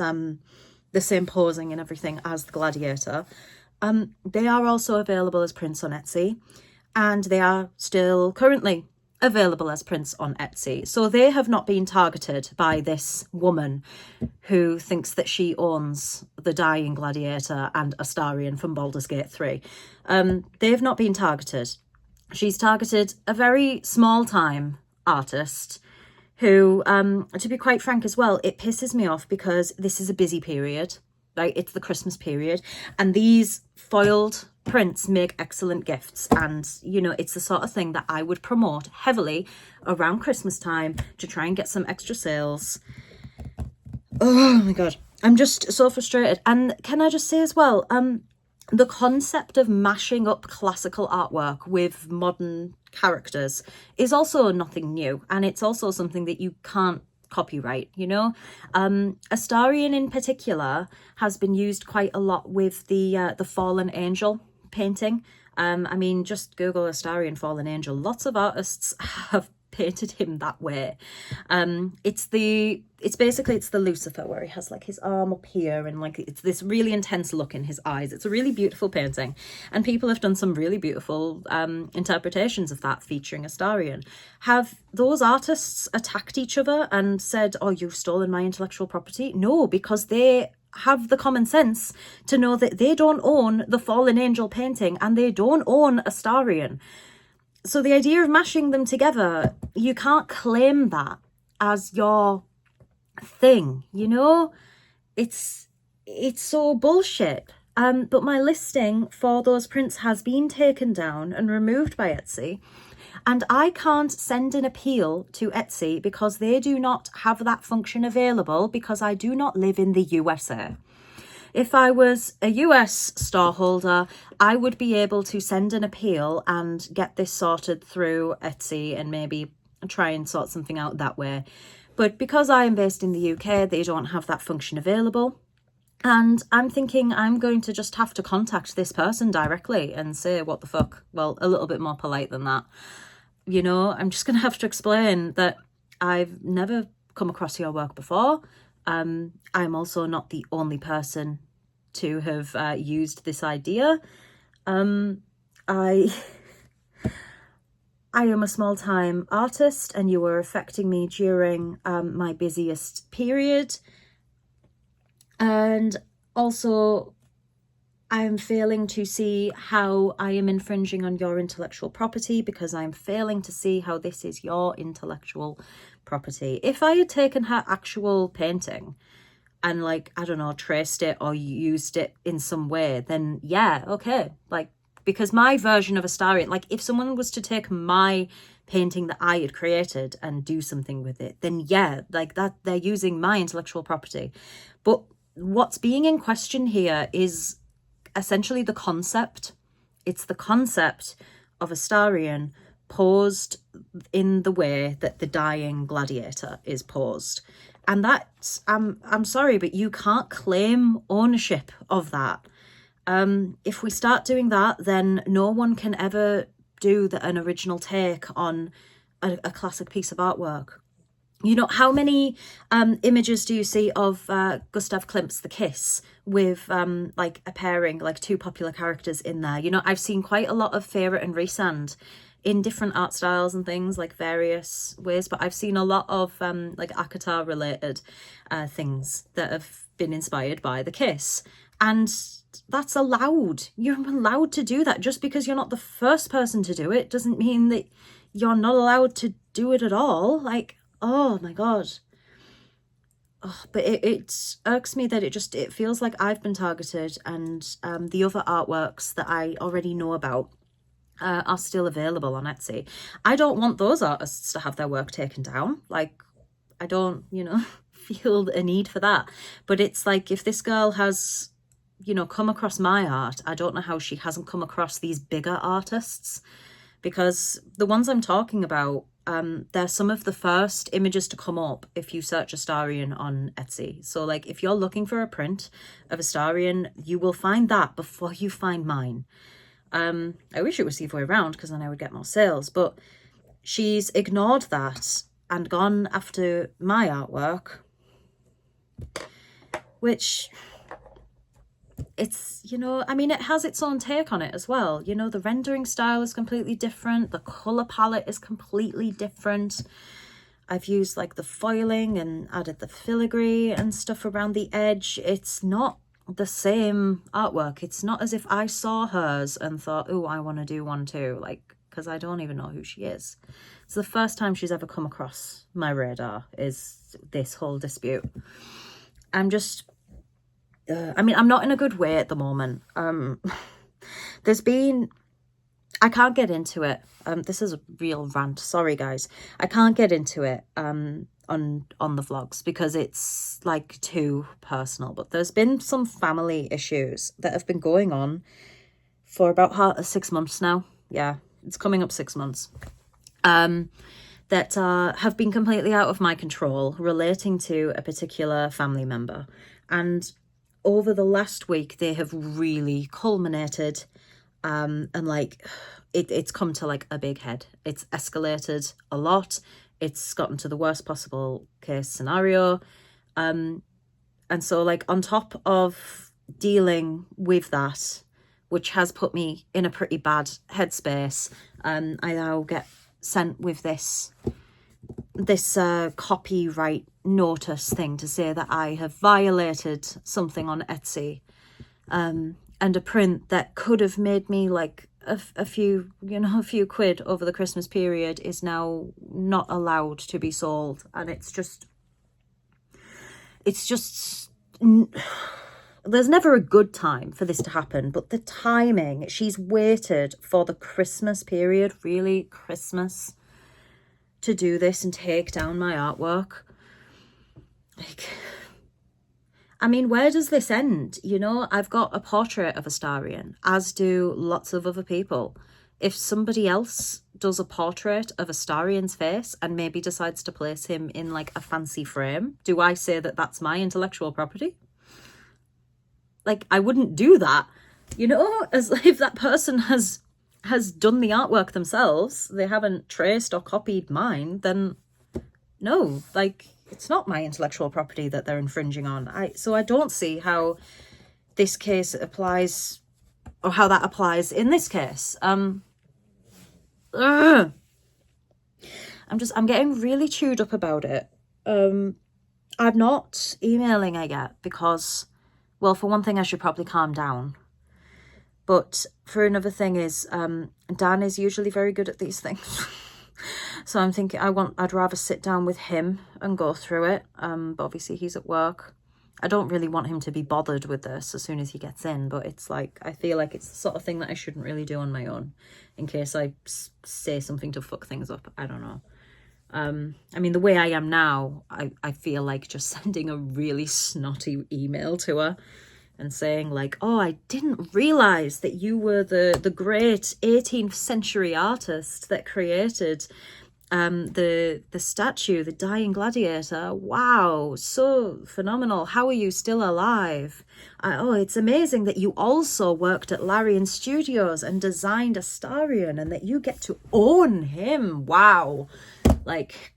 the same posing and everything as the Gladiator, they are also available as prints on Etsy, and they are still currently available as prints on Etsy. So they have not been targeted by this woman who thinks that she owns the Dying Gladiator and Astarion from Baldur's Gate 3. They've not been targeted. She's targeted a very small time artist who, to be quite frank as well, it pisses me off because this is a busy period right? It's the Christmas period, and these foiled prints make excellent gifts. And, you know, it's the sort of thing that I would promote heavily around Christmas time to try and get some extra sales. Oh my God, I'm just so frustrated. And can I just say as well, the concept of mashing up classical artwork with modern characters is also nothing new, and it's also something that you can't copyright, you know. Astarion in particular has been used quite a lot with the fallen angel painting. I mean, just Google Astarion fallen angel. Lots of artists have painted him that way. It's basically the Lucifer, where he has like his arm up here, and like it's this really intense look in his eyes. It's a really beautiful painting, and people have done some really beautiful interpretations of that featuring Astarion. Have those artists attacked each other and said, oh, you've stolen my intellectual property? No, because they have the common sense to know that they don't own the fallen angel painting and they don't own Astarion. So the idea of mashing them together, you can't claim that as your thing, you know? It's so bullshit. But my listing for those prints has been taken down and removed by Etsy. And I can't send an appeal to Etsy because they do not have that function available, because I do not live in the USA. If I was a US store holder, I would be able to send an appeal and get this sorted through Etsy and maybe try and sort something out that way. But because I am based in the UK, they don't have that function available. And I'm thinking I'm going to just have to contact this person directly and say, what the fuck? Well, a little bit more polite than that. You know, I'm just going to have to explain that I've never come across your work before. I'm also not the only person to have used this idea. I am a small-time artist, and you were affecting me during my busiest period. And also, I'm failing to see how I am infringing on your intellectual property, because I'm failing to see how this is your intellectual property. If I had taken her actual painting and, like, I don't know, traced it or used it in some way, then yeah, okay. Like, because my version of Astarion, like, if someone was to take my painting that I had created and do something with it, then yeah, like that, they're using my intellectual property. But what's being in question here is essentially the concept. It's the concept of Astarion posed in the way that the dying gladiator is posed. And that's, I'm sorry, but you can't claim ownership of that. If we start doing that, then no one can ever do an original take on a classic piece of artwork. You know, how many images do you see of Gustav Klimt's The Kiss with like a pairing, like two popular characters in there? You know, I've seen quite a lot of Farah and Rysand in different art styles and things, like various ways, but I've seen a lot of like ACOTAR related things that have been inspired by The Kiss. And that's allowed. You're allowed to do that. Just because you're not the first person to do it doesn't mean that you're not allowed to do it at all. Like, oh my God. Oh, but it irks me that it feels like I've been targeted, and the other artworks that I already know about are still available on Etsy. I don't want those artists to have their work taken down. Like, I don't, you know, feel a need for that. But it's like, if this girl has, you know, come across my art, I don't know how she hasn't come across these bigger artists, because the ones I'm talking about, they're some of the first images to come up if you search Astarion on Etsy. So like, if you're looking for a print of Astarion, you will find that before you find mine. I wish it was the other way around, because then I would get more sales, but she's ignored that and gone after my artwork, which, it's, you know, I mean, it has its own take on it as well. You know, the rendering style is completely different. The color palette is completely different. I've used like the foiling and added the filigree and stuff around the edge. It's not the same artwork. It's not as if I saw hers and thought, oh, I want to do one too, like, because I don't even know who she is. It's the first time she's ever come across my radar, is this whole dispute. I'm just, I mean, I'm not in a good way at the moment. There's been, I can't get into it. This is a real rant. Sorry, guys. I can't get into it on the vlogs because it's like too personal. But there's been some family issues that have been going on for about 6 months now. Yeah, it's coming up 6 months. That have been completely out of my control, relating to a particular family member. And over the last week, they have really culminated, and like it's come to like a big head. It's escalated a lot. It's gotten to the worst possible case scenario. And so like on top of dealing with that, which has put me in a pretty bad headspace, I now get sent with this copyright notice thing to say that I have violated something on Etsy, and a print that could have made me like a few quid over the Christmas period is now not allowed to be sold. And it's just there's never a good time for this to happen, but the timing, she's waited for the Christmas period, really Christmas, to do this and take down my artwork. Like, I mean, where does this end? You know, I've got a portrait of Astarion, as do lots of other people. If somebody else does a portrait of Astarion's face and maybe decides to place him in like a fancy frame, do I say that that's my intellectual property? Like, I wouldn't do that, you know, as if that person has done the artwork themselves, they haven't traced or copied mine, then no, like, it's not my intellectual property that they're infringing on. So I don't see how this case applies, or how that applies in this case. I'm getting really chewed up about it. I'm not emailing her yet because, well, for one thing, I should probably calm down. But for another thing is, Dan is usually very good at these things. So I'm thinking I'd rather sit down with him and go through it. But obviously he's at work. I don't really want him to be bothered with this as soon as he gets in. But it's like, I feel like it's the sort of thing that I shouldn't really do on my own, in case I say something to fuck things up. I don't know. I mean, the way I am now, I feel like just sending a really snotty email to her and saying like, oh, I didn't realise that you were the great 18th century artist that created the statue, the Dying Gladiator. Wow, so phenomenal. How are you still alive? Oh, it's amazing that you also worked at Larian Studios and designed Astarion and that you get to own him. Wow. Like,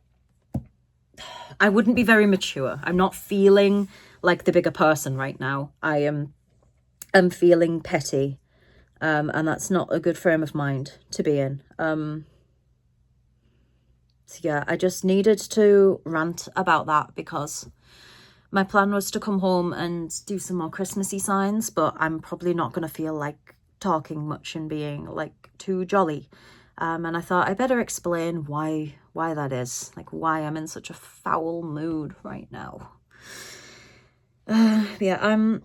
I wouldn't be very mature. I'm not feeling like the bigger person right now. I am feeling petty, and that's not a good frame of mind to be in. So yeah, I just needed to rant about that because my plan was to come home and do some more Christmassy signs, but I'm probably not going to feel like talking much and being like too jolly. And I thought I better explain why that is, like why I'm in such a foul mood right now. Yeah, I'm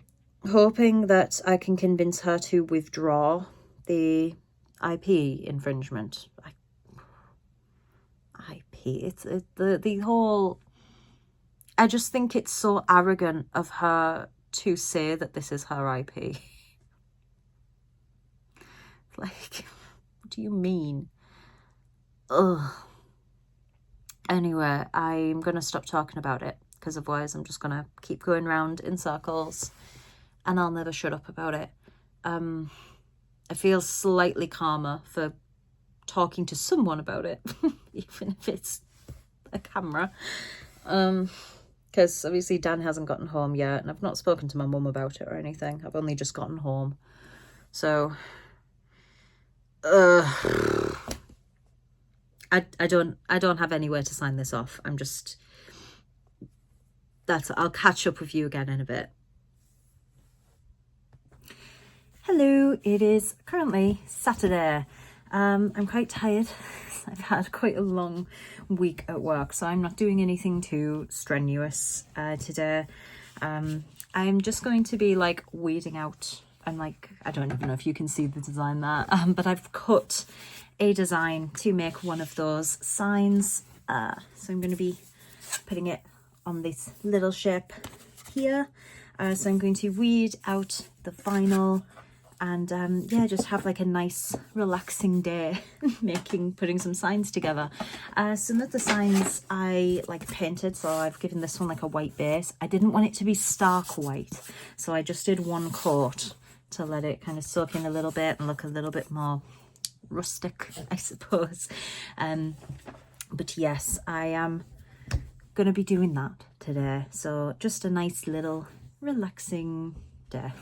hoping that I can convince her to withdraw the IP infringement. It's the whole, I just think it's so arrogant of her to say that this is her IP. Like, what do you mean? Ugh. Anyway, I'm gonna stop talking about it because otherwise I'm just gonna keep going round in circles and I'll never shut up about it. I feel slightly calmer for talking to someone about it, even if it's a camera, because obviously Dan hasn't gotten home yet and I've not spoken to my mum about it or anything. I've only just gotten home, so I don't have anywhere to sign this off. I'll catch up with you again in a bit. Hello, it is currently Saturday. I'm quite tired. I've had quite a long week at work, so I'm not doing anything too strenuous today. I'm just going to be like weeding out, and like, I don't even know if you can see the design there, but I've cut a design to make one of those signs. So I'm going to be putting it on this little shape here. So I'm going to weed out the vinyl and yeah, just have like a nice relaxing day putting some signs together. Some of the signs I like painted, so I've given this one like a white base. I didn't want it to be stark white, so I just did one coat to let it kind of soak in a little bit and look a little bit more rustic, I suppose. But yes, I am going to be doing that today. So just a nice little relaxing day.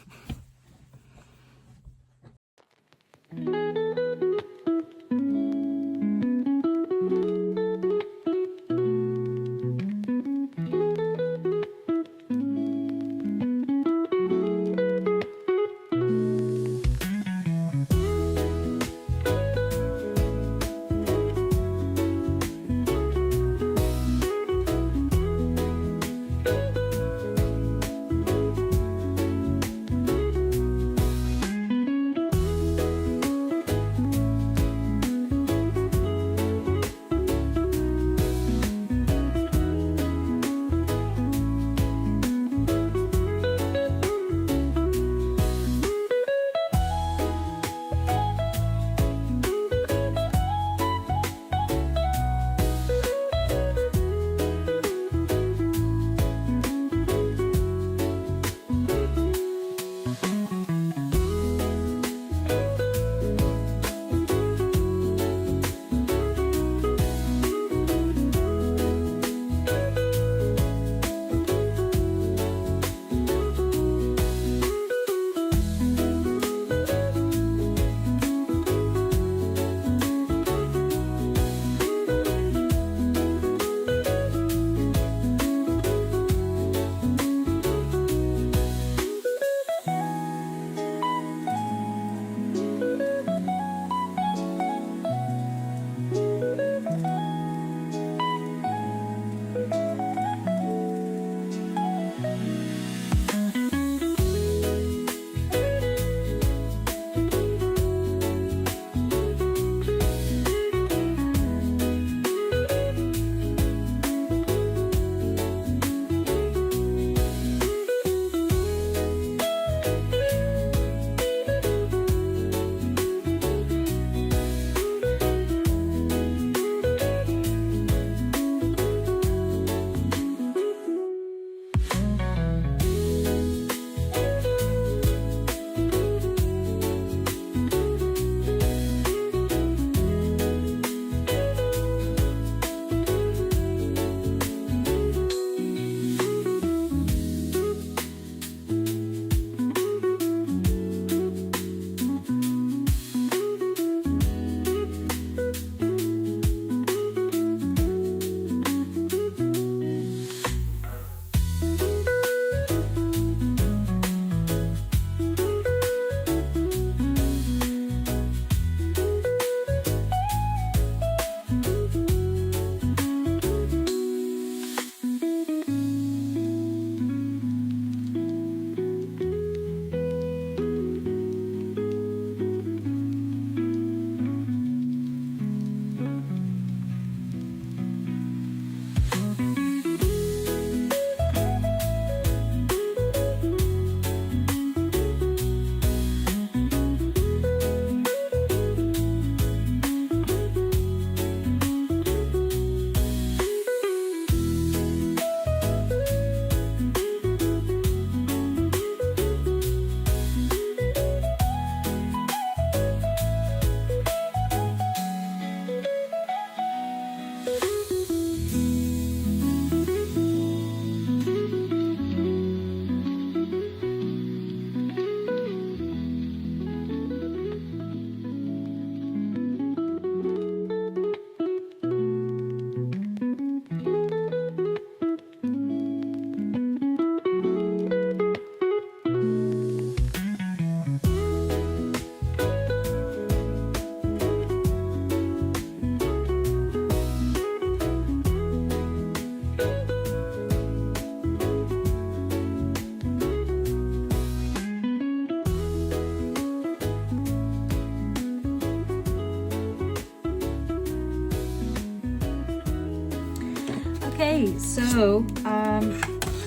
Okay, so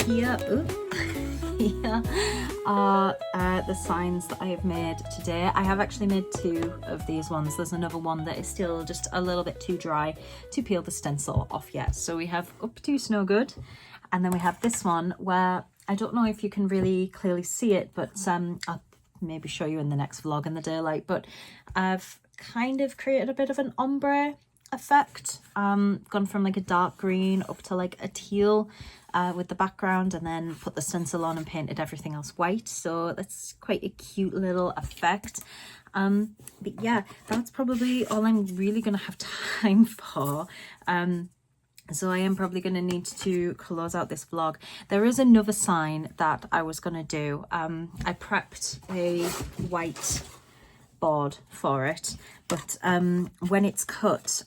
here, here are the signs that I have made today. I have actually made 2 of these ones. There's another one that is still just a little bit too dry to peel the stencil off yet. So we have Up to Snow Good, and then we have this one where I don't know if you can really clearly see it, but I'll maybe show you in the next vlog in the daylight, but I've kind of created a bit of an ombre effect, gone from like a dark green up to like a teal with the background, and then put the stencil on and painted everything else white. So that's quite a cute little effect. But yeah, that's probably all I'm really gonna have time for. So I am probably going to need to close out this vlog. There is another sign that I was going to do. I prepped a white board for it, but when it's cut,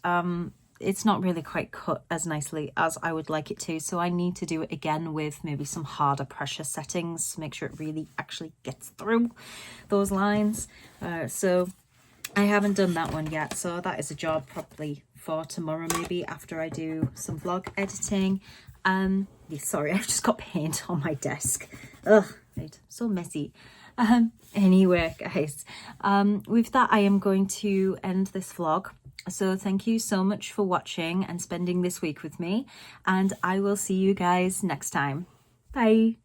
it's not really quite cut as nicely as I would like it to. So I need to do it again with maybe some harder pressure settings to make sure it really actually gets through those lines. So I haven't done that one yet. So that is a job probably for tomorrow, maybe after I do some vlog editing. Sorry, I've just got paint on my desk. Ugh, it's so messy. Anyway, guys, with that, I am going to end this vlog. So thank you so much for watching and spending this week with me, and I will see you guys next time. Bye.